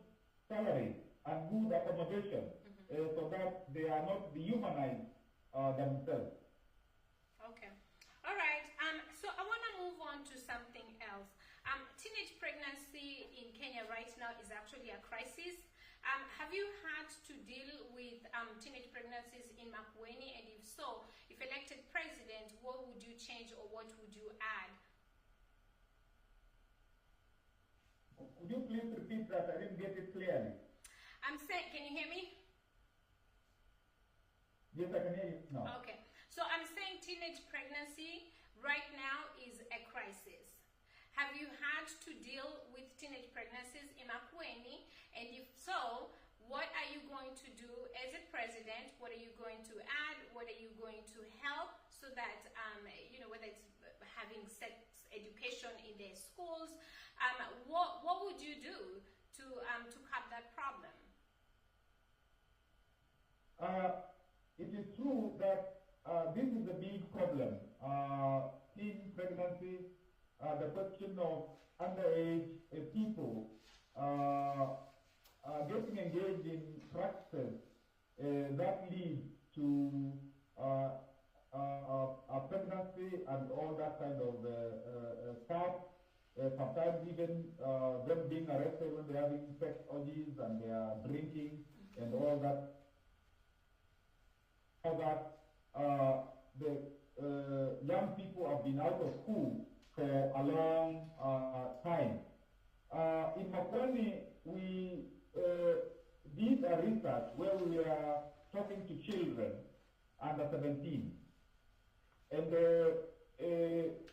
salaries and good accommodation, so that they are not dehumanized themselves. Okay. All right. So I want to move on to something else. Teenage pregnancy in Kenya right now is actually a crisis. Have you had to deal with teenage pregnancies in Makueni? And if so, if elected president, what would you change or what would you add? Could you please repeat that? I didn't get it clearly. I'm saying, can you hear me? Yes, I can hear you now. Okay. So I'm saying teenage pregnancy right now is a crisis. Have you had to deal with teenage pregnancies in Makueni? And if so, what are you going to do as a president? What are you going to add? What are you going to help so that, you know, whether it's having sex education in their schools, what would you do to curb that problem? It is true that this is a big problem. Teen pregnancy, the question of underage people getting engaged in practices that lead to pregnancy and all that kind of stuff. Sometimes even them being arrested when they're having sex orgies and they are drinking and all that. The young people have been out of school for a long time. In Makweni, we did a research where we were talking to children under 17. And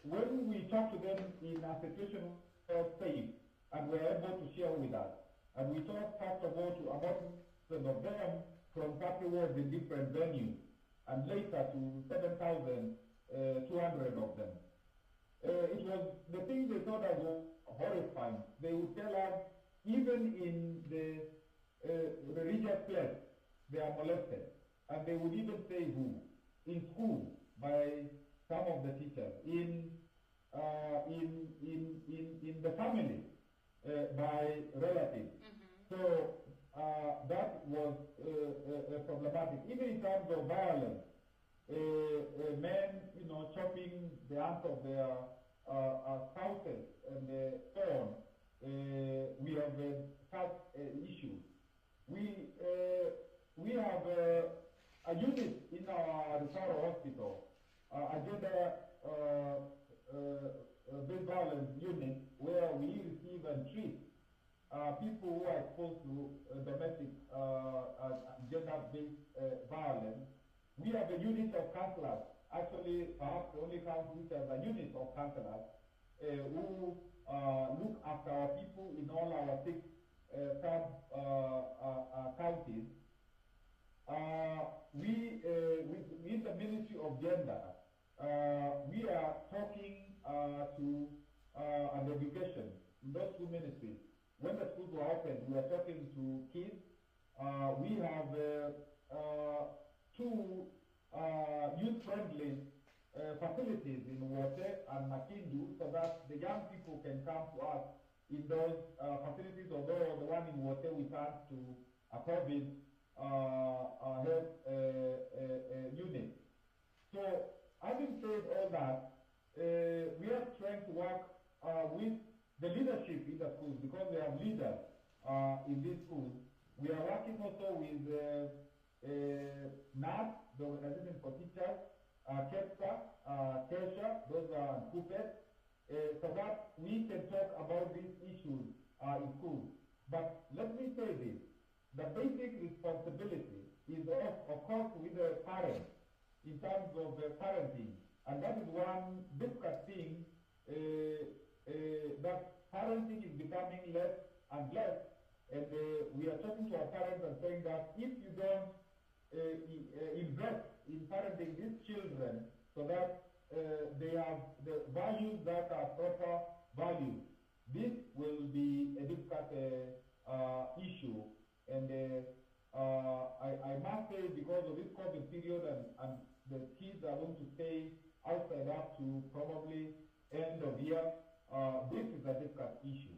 when we talk to them in a situation where they're safe and were able to share with us, and we talked first of all to about of them from 30 wards in different venues, and later to 7,200 of them. It was the thing they thought that was horrifying. They would tell us, even in the religious place, they are molested. And they would even say who. In school, by some of the teachers. In the family, by relatives. Mm-hmm. So that was problematic. Even in terms of violence, men, chopping the arms of their spouses and so on. We have such issues. We have a unit in our referral hospital, a gender-based violence unit, where we receive and treat people who are exposed to domestic gender-based violence. We have a unit of counselors, actually perhaps the only council which has a unit of counselors who look after our people in all our 6 counties. With the Ministry of Gender, we are talking to and education in those 2 ministries. When the schools were open, we are talking to kids. We have 2 youth-friendly facilities in Wote and Makindu, so that the young people can come to us in those facilities, although the one in Wote we turned to a COVID health unit. So, having said all that, we are trying to work with the leadership in the schools, because we have leaders in these schools. We are working also with NAT, the Organization for Teachers, KEPSA, KESHA, those are KUPET, so that we can talk about these issues in schools. But let me say this, the basic responsibility is of course with the parents in terms of parenting, and that is one difficult thing, that parenting is becoming less and less, and we are talking to our parents and saying that if you don't invest in parenting these children so that they have the values that are proper values, this will be a difficult issue. And I must say, because of this COVID period and the kids are going to stay outside up to probably end of year, this is a difficult issue.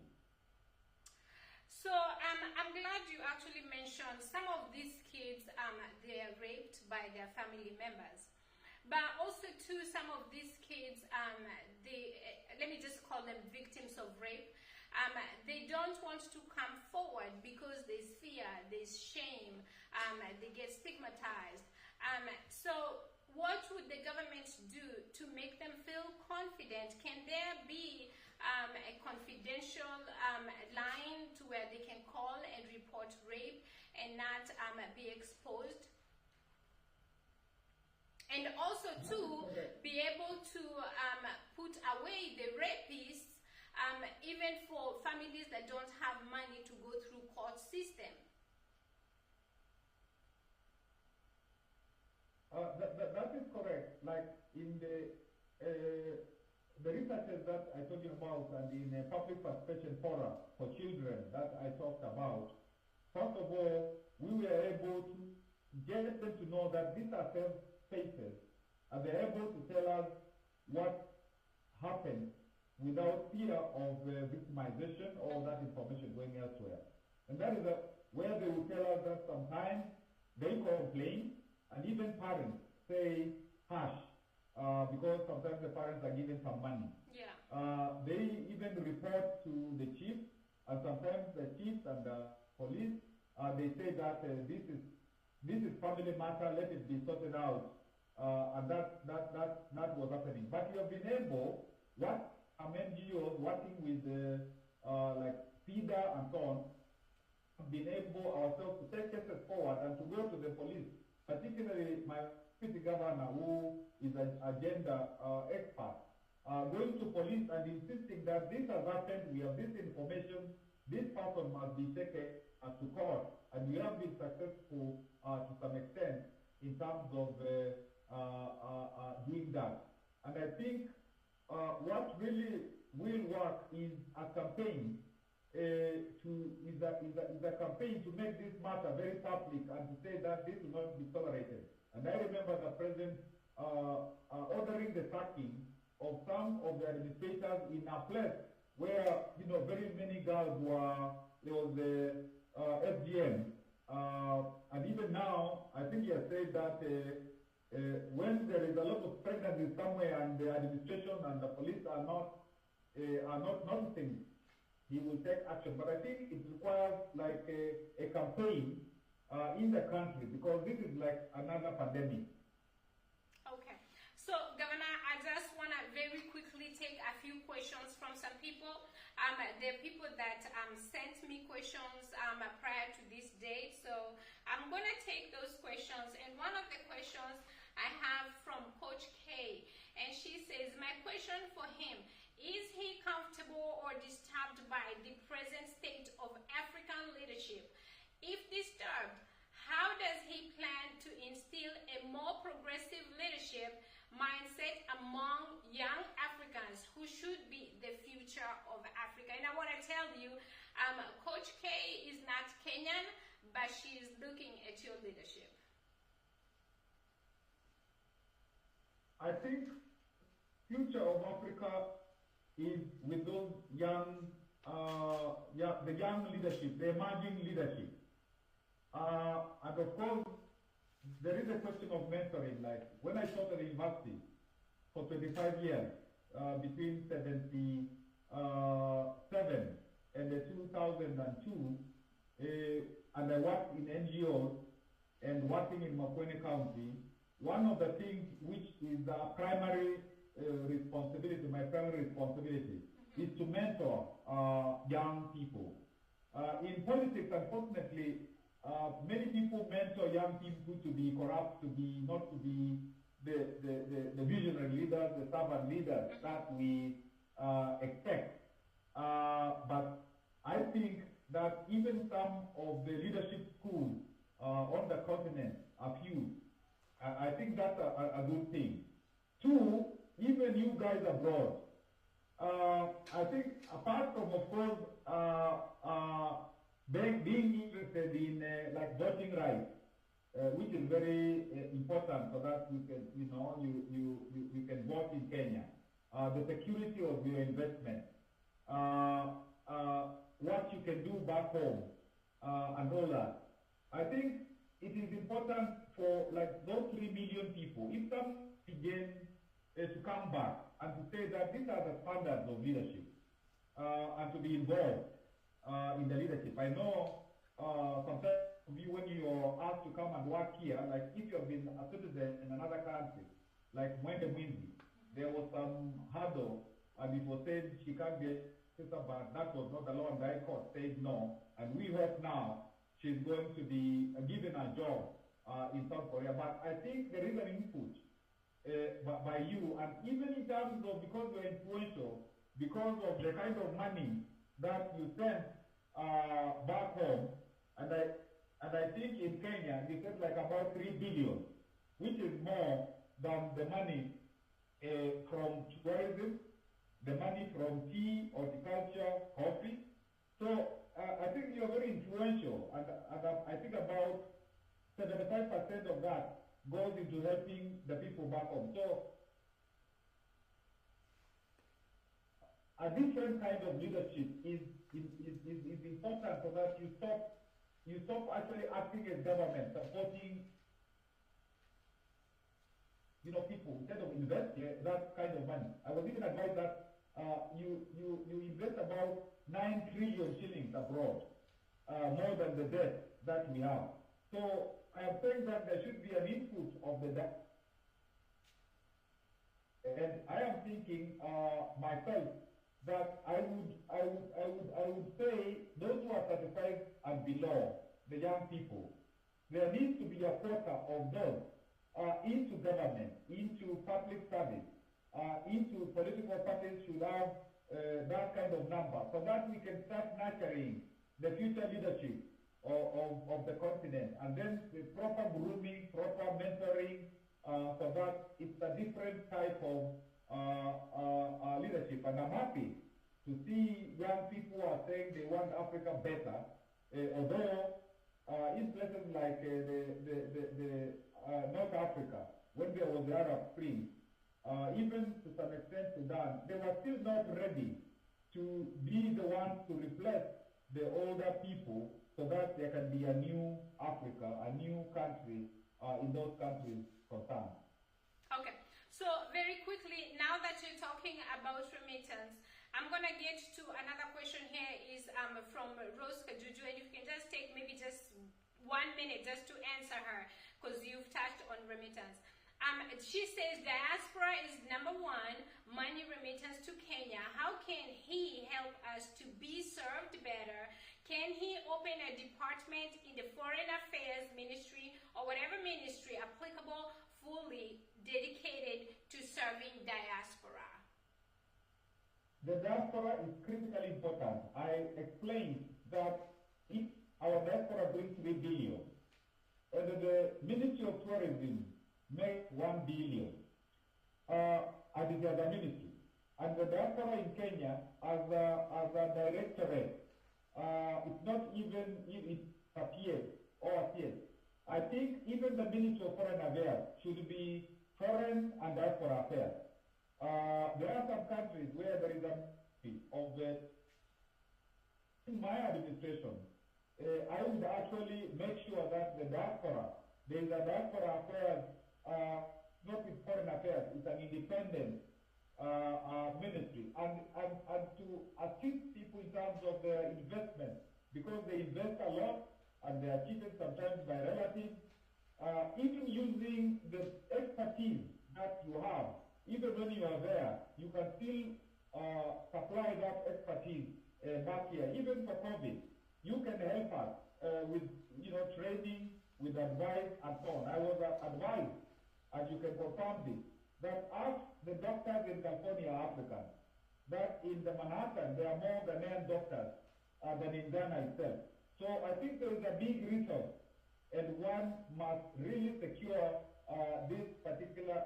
So I'm glad you actually mentioned some of these kids, they are raped by their family members. But also too, some of these kids, let me just call them victims of rape. They don't want to come forward because there's fear, there's shame, they get stigmatized. So what would the government do to make them feel confident? Can there be a confidential line to where they can call and report rape and not be exposed? And also to be able to put away the rapists, even for families that don't have money to go through court system. That is correct. Like in the researches that I told you about, and in a public participation forum for children that I talked about, first of all, we were able to get them to know that these are safe spaces, and they're able to tell us what happened without fear of victimization or that information going elsewhere. And that is where they will tell us that sometimes they complain, and even parents say hush, because sometimes the parents are given some money. Yeah. They even report to the chief, and sometimes the chief and the police, they say that this is family matter, let it be sorted out, and that was happening. But you have been able, what NGOs working with like feeder and so on, been able ourselves to take cases forward and to go to the police, particularly my city governor, who is an agenda expert, going to police and insisting that this has happened, we have this information, this person must be taken to court, and we have been successful to some extent in terms of doing that. And I think what really will work is a campaign is a campaign to make this matter very public and to say that this will not be tolerated. And I remember the president ordering the sacking of some of the administrators in a place where very many girls were. There was the FGM, and even now I think he has said that when there is a lot of pregnancy somewhere and the administration and the police are not noticing, he will take action. But I think it requires like a campaign in the country, because this is like another pandemic. Okay. So, Governor, I just want to very quickly take a few questions from some people. There are people that sent me questions prior to this date. So, I'm going to take those questions. And one of the questions I have from Coach K, and she says, my question for him, is he comfortable or disturbed by the present state of African leadership? If disturbed, how does he plan to instill a more progressive leadership mindset among young Africans who should be the future of Africa? And I want to tell you, Coach K is not Kenyan, but she is looking at your leadership. I think future of Africa is with those young, the young leadership, the emerging leadership. And of course, there is a question of mentoring. Like when I taught at the university for 25 years, between 77 and 2002, and I worked in NGOs and working in Makwene County, one of the things which is a primary responsibility, my primary responsibility, is to mentor young people. In politics, unfortunately, many people mentor young people to be corrupt, not to be the visionary leaders, the servant leaders that we expect. But I think that even some of the leadership schools on the continent are few. I think that's a good thing. Two, even you guys abroad, I think apart from, of course, being interested in like voting rights, which is very important so that you can, you can vote in Kenya. The security of your investment, what you can do back home, and all that. I think it is important for like those 3 million people, if some begin to come back and to say that these are the standards of leadership, and to be involved in the leadership. I know sometimes when you're asked to come and work here, like if you've been a citizen in another country, like Mwende Mwindi, there was some hurdle and it was said she can't be a sister, but that was not the law, and the High Court said no. And we hope now she's going to be given a job in South Korea. But I think there is an input by you, and even in terms of, because you're influential, because of the kind of money that you send back home, and I think in Kenya you said like about 3 billion, which is more than the money from tourism, the money from tea, horticulture, coffee. So I think you're very influential, and I think about 75% of that goes into helping the people back home. So a different kind of leadership is important so that you stop actually acting as government, supporting people instead of investing that kind of money. I was even advised that you invest about 9 trillion shillings abroad, more than the debt that we have. So I am saying that there should be an input of the debt. And I am thinking myself that I would say those who are 35 and below, the young people, there needs to be a quota of those into government, into public service, into political parties should have that kind of number, so that we can start nurturing the future leadership of the continent, and then the proper grooming, proper mentoring, so that it's a different type of leadership. And I'm happy to see young people are saying they want Africa better, although in places like North Africa, when there was the Arab Spring, even to some extent Sudan, they were still not ready to be the ones to replace the older people, so that there can be a new Africa, a new country in those countries concerned. Okay, so very quickly, now that you're talking about remittance, I'm going to get to another question here is from Rose Kajuju, and if you can just take maybe just 1 minute just to answer her, because you've touched on remittance. She says diaspora is number 1, money remittance to Kenya. How can he help us to be served better? Can he open a department in the Foreign Affairs Ministry or whatever ministry applicable, fully dedicated to serving diaspora? The diaspora is critically important. I explained that if our diaspora brings 3 billion, and the Ministry of Tourism makes 1 billion, and it is a ministry, and the diaspora in Kenya as a directorate, it's not even if it appears or appears. I think even the Ministry of Foreign Affairs should be Foreign and Diaspora Affairs. There are some countries where there is a of the, in my administration, I would actually make sure that the diaspora, there is a diaspora affairs, not with foreign affairs, it's an independent ministry, and to assist people in terms of their investment, because they invest a lot and they are cheated sometimes by relatives, even using the expertise that you have, even when you are there, you can still supply that expertise back here. Even for COVID, you can help us with training, with advice and so on. I was advised, and you can confirm this, that ask the doctors in California are African, that in the Manhattan there are more Ghanaian doctors than in Ghana itself. So I think there is a big resource, and one must really secure this particular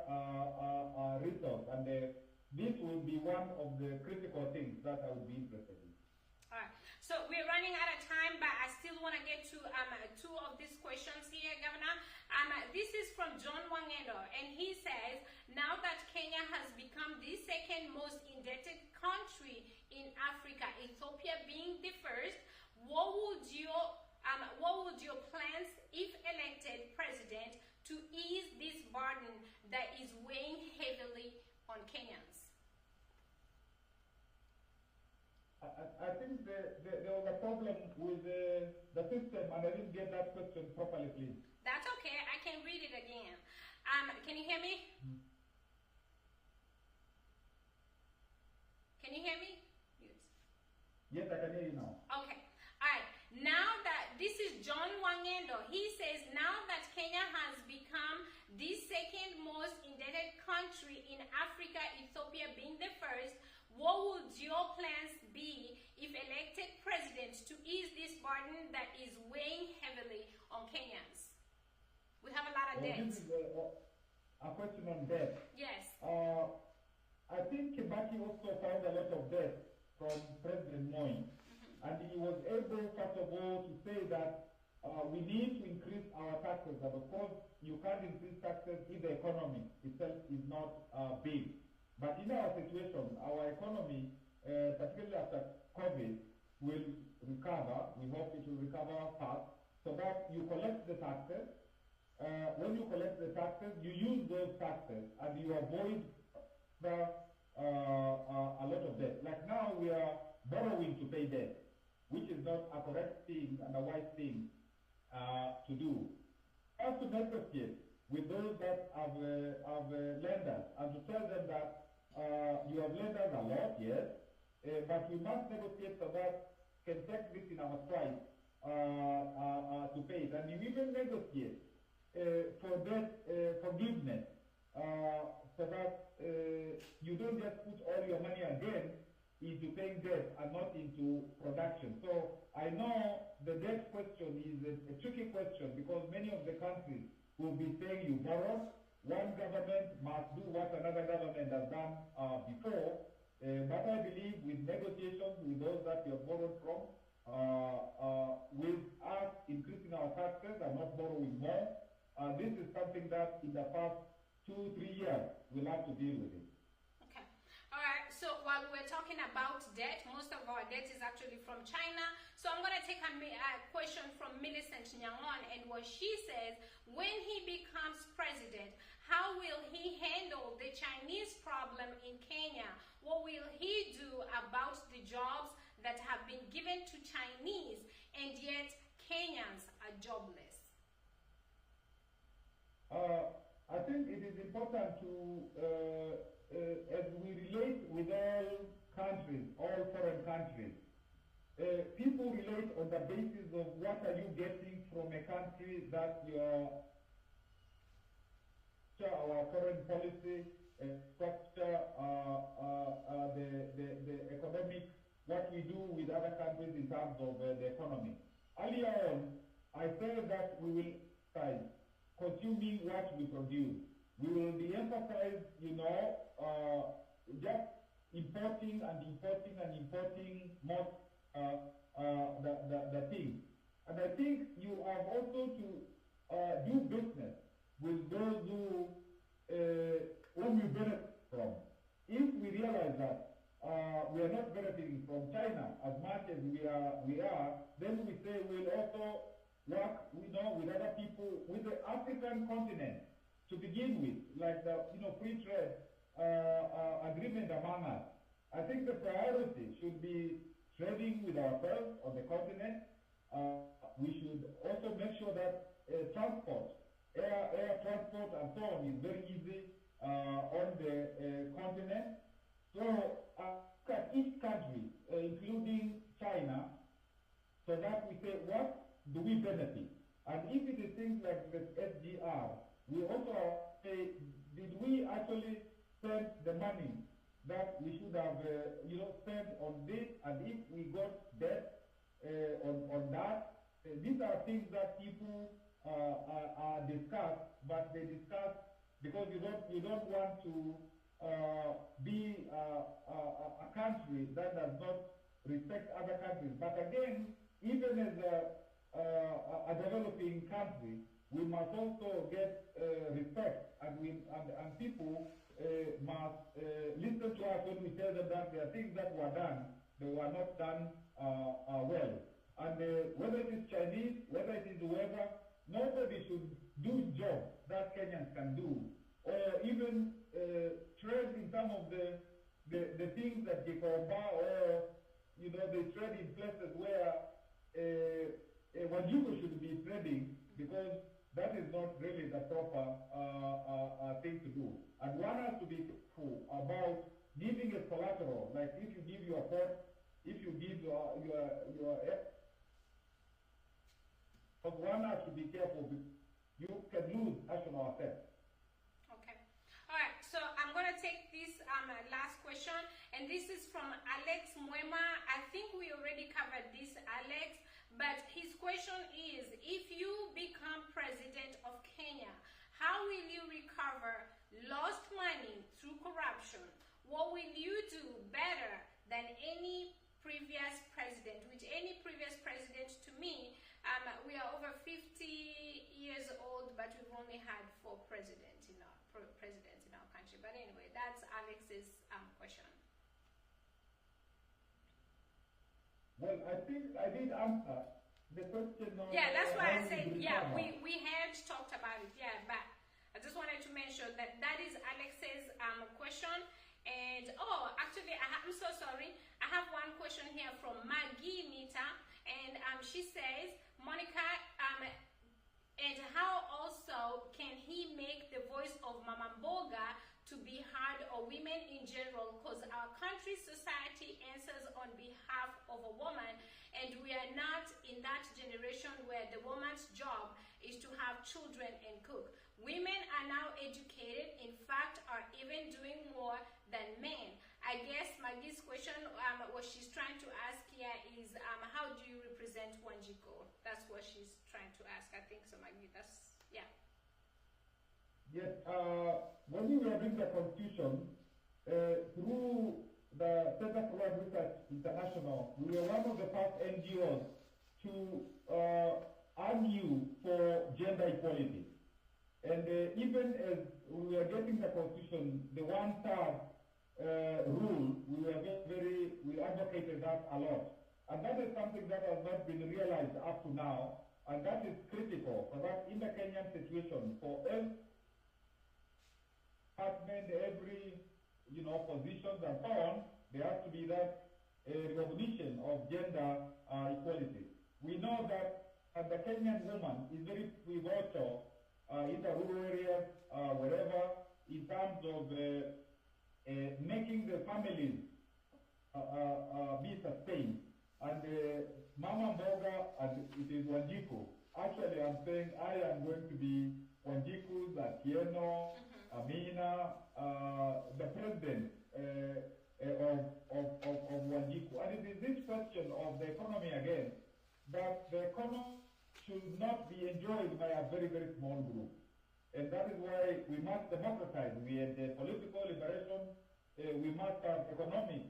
resource, and this will be one of the critical things that I would be interested in. All right, so we're running out of time, but I still want to get to 2 of these questions here, Governor. This is from John Wangendo, and he says, now that Kenya has become the 2nd most indebted country in Africa, Ethiopia being the 1st, what would your plans, if elected president, to ease this burden that is weighing heavily on Kenyans? I think there was a problem with the system, and I didn't get that question properly, please. That's okay. I can read it again. Can you hear me? Can you hear me? Yes, I can hear you now. Okay. All right. Now that this is John Wangendo, he says now that Kenya has become the 2nd most indebted country in Africa, Ethiopia being the 1st, what would your plans be if elected president to ease this burden that is weighing heavily on Kenyans? We have a lot of debt. This is a question on debt. Yes. I think Kibaki also found a lot of debt from President Moi, and he was able, first of all, to say that we need to increase our taxes, and of course, you can't increase taxes if the economy itself is not big. But in our situation, our economy, particularly after COVID, will recover. We hope it will recover fast, so that you collect the taxes. When you collect the taxes, you use those taxes, and you avoid a lot of debt. Like now, we are borrowing to pay debt, which is not a correct thing and a wise thing to do. Have to negotiate with those that have lenders, and to tell them that you have lenders a lot, yes, but we must negotiate so that can take this in our stride to pay it. And you even negotiate for debt forgiveness so that you don't just put all your money again into paying debt and not into production. So I know the debt question is a tricky question because many of the countries will be saying you borrow. One government must do what another government has done before. But I believe with negotiations with those that we have borrowed from, with us increasing our taxes and not borrowing more, this is something that in the past 2-3 years we'll have to deal with it. Okay. All right. So while we're talking about debt, most of our debt is actually from China. So I'm going to take a question from Millicent Nyangon, and what she says, when he becomes president, how will he handle the Chinese problem in Kenya? What will he do about the jobs that have been given to Chinese and yet Kenyans are jobless? I think it is important to, as we relate with all countries, all foreign countries, people relate on the basis of what are you getting from a country that our foreign policy structure, the economic, what we do with other countries in terms of the economy. Earlier on, I said that we will try consuming what we produce. We will de-emphasize, just importing most the things. And I think you have also to do business with those whom you benefit from. If we realize that we are not benefiting from China as much as we are, then we say we'll also work, with other people, with the African continent to begin with, like the free trade agreement among us. I think the priority should be trading with ourselves on the continent. We should also make sure that transport, air transport and so on is very easy on the continent. So look at each country, including China, so that we say what do we benefit? And if it is things like the SGR, we also say, did we actually spend the money that we should have spent on this? And if we got debt on that, these are things that people are discussed, but they discuss because you don't want to be a country that does not respect other countries. But again, even as a developing country, we must also get respect, and people must listen to us when we tell them that there are things that were done, they were not done well. And whether it is Chinese, whether it is whoever, nobody should do jobs that Kenyans can do, or even trade in some of the things that Gikomba, or they trade in places where Wanjuku should be trading, because that is not really the proper thing to do. And one has to be careful about giving a collateral, like if you give your port, if you give your but one has to be careful because you can lose national assets. Okay. All right. So I'm going to take this last question, and this is from Alex Mwema. I think we already covered this, Alex, but his question is, if you become president of Kenya, how will you recover lost money through corruption? What will you do better than any previous president? Which any previous president, to me, we are over 50 years old, but we've only had 4 presidents in our country. But anyway, that's Alex's question. Well, I think I did answer the question. Yeah, that's why I said, yeah, we had talked about it, yeah, but I just wanted to mention that that is Alex's question. And actually, I'm so sorry. I have one question here from Maggie Nita, and she says, Monicah, and how also can he make the voice of Mama Mboga to be heard, or women in general, because our country's society answers of a woman, and we are not in that generation where the woman's job is to have children and cook. Women are now educated, in fact, are even doing more than men. I guess Maggie's question, what she's trying to ask here is, how do you represent Wanjiko? That's what she's trying to ask. I think so, Maggie. That's, yeah. Yes, when we were doing the constitution, through the Center for World Research International, we were one of the first NGOs to argue for gender equality. And even as we were getting the constitution, the one-third rule, we advocated that a lot. And that is something that has not been realized up to now, and that is critical, so that in the Kenyan situation, for every department, every positions and so on, there has to be that recognition of gender equality. We know that the Kenyan woman is very pivotal in the rural areas, wherever, in terms of making the families be sustained. And Mama Mboga, and it is Wanjiko. Actually, I'm saying I am going to be Wanjiku's, Atieno, Amina, the president of Wanjiko. And it is this question of the economy again, that the economy should not be enjoyed by a very, very small group. And that is why we must democratize. We have the political liberation, we must have economic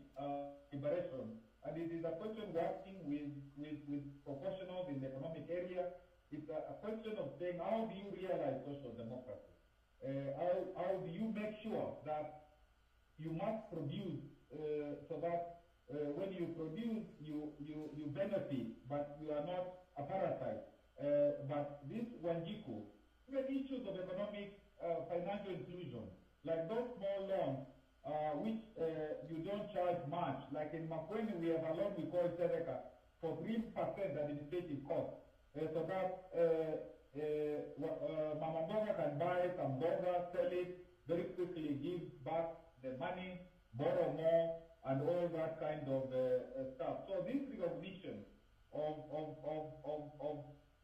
liberation. And it is a question working with professionals in the economic area. It's a question of saying, how do you realize social democracy? How do you make sure that you must produce so that when you produce, you benefit, but you are not a parasite. But this Wanjiko, even issues of economic financial inclusion, like those small loans, which you don't charge much. Like in Makweni, we have a loan we call Sedeka for 3% administrative cost. So that Mama Mboga can buy some boga, sell it very quickly, give back the money, borrow more, and all that kind of stuff. So this recognition of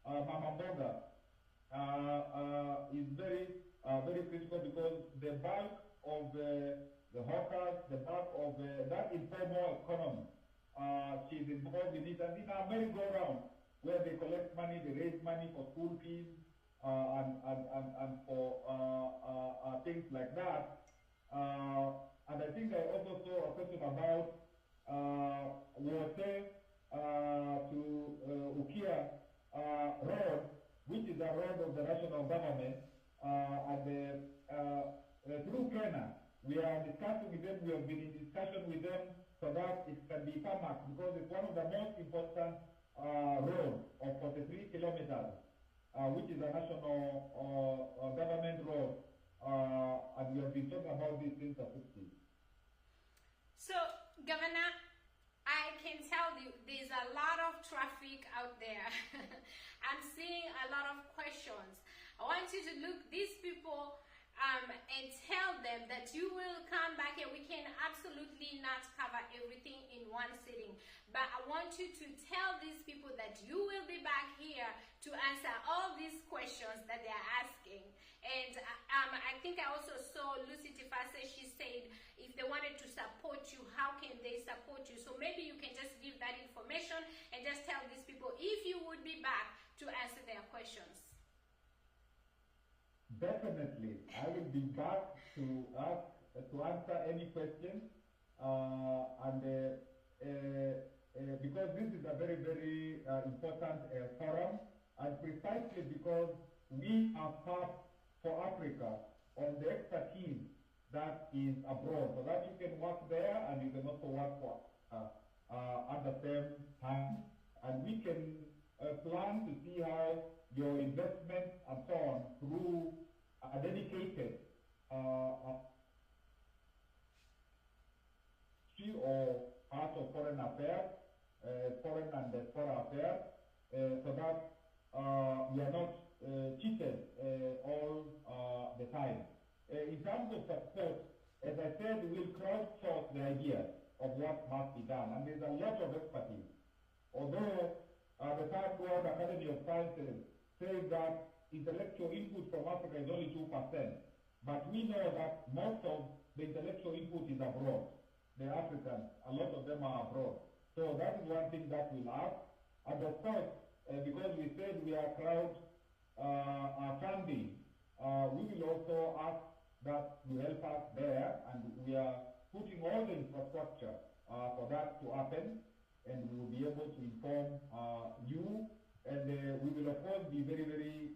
Mama Mboga is very critical, because the bulk of the hawkers, the bulk of that informal economy, she's involved in it, and in a merry-go-round where they collect money, they raise money for school fees and for things like that. And I think I also saw a question about water to Ukia road, which is a road of the national government, and through Kenya, we are discussing with them, we have been in discussion with them so that it can be tarmac, because it's one of the most important roads of 43 kilometers, which is a national government road, and we have been talking about this since the 60s. So, Governor, I can tell you there's a lot of traffic out there. I'm seeing a lot of questions. I want you to look these people and tell them that you will come back here. We can absolutely not cover everything in one sitting, but I want you to tell these people that you will be back here to answer all these questions that they are asking. And I think I also saw Lucy Tifase. She said if they wanted to support you, how can they support you? So maybe you can just give that information and just tell these people if you would be back to answer their questions. Definitely, I will be back to answer any question, because this is a very, very important forum, and precisely because we are part for Africa on the expertise that is abroad, so that you can work there and you can also work for at the same time, and we can plan to see how your investment and so on through a dedicated or part of foreign affairs, foreign and diaspora affairs, so that we are not cheated all the time. In terms of support, as I said, we'll crowdsource the ideas of what must be done, and there's a lot of expertise. Although the Third World Academy of Sciences says that intellectual input from Africa is only 2%, but we know that most of the intellectual input is abroad. The Africans, a lot of them are abroad. So that is one thing that we'll ask. And of course, because we said we are crowd funding, we will also ask that you help us there, and we are putting all the infrastructure for that to happen, and we will be able to inform you, and we will of course be very, very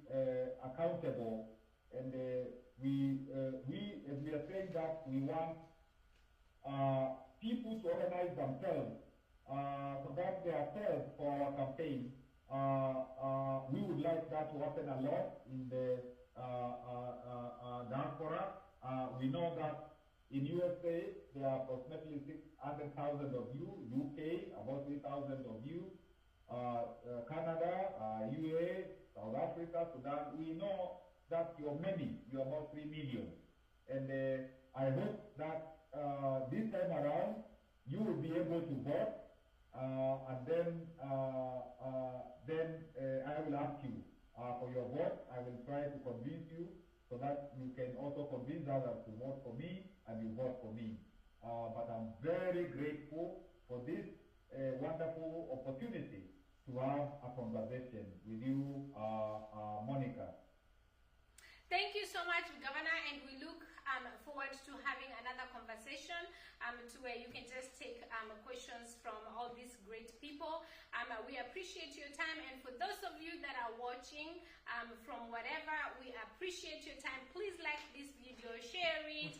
accountable, and we as we are saying that we want people to organize themselves so that they are served for our campaign. We would like that to happen a lot in the diaspora. We know that in USA there are approximately 600,000 of you, UK about 3,000 of you, Canada, UAE, South Africa, Sudan. We know that you are many, you are about 3 million. And I hope that this time around you will be able to vote, and then I will ask you for your vote. I will try to convince you so that you can also convince others to vote for me, and you vote for me. But I'm very grateful for this wonderful opportunity to have a conversation with you, Monicah. Thank you so much, Governor, and we look forward to having another conversation to where you can just take questions from all these great people. We appreciate your time, and for those of you that are watching from whatever, we appreciate your time. Please like this video, share it.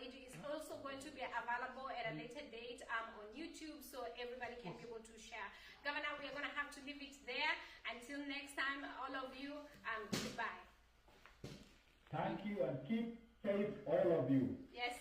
It is also going to be available at a later date on YouTube, so everybody can be able to share. Governor, we are going to have to leave it there. Until next time, all of you, goodbye. Thank you, and keep safe, all of you. Yes,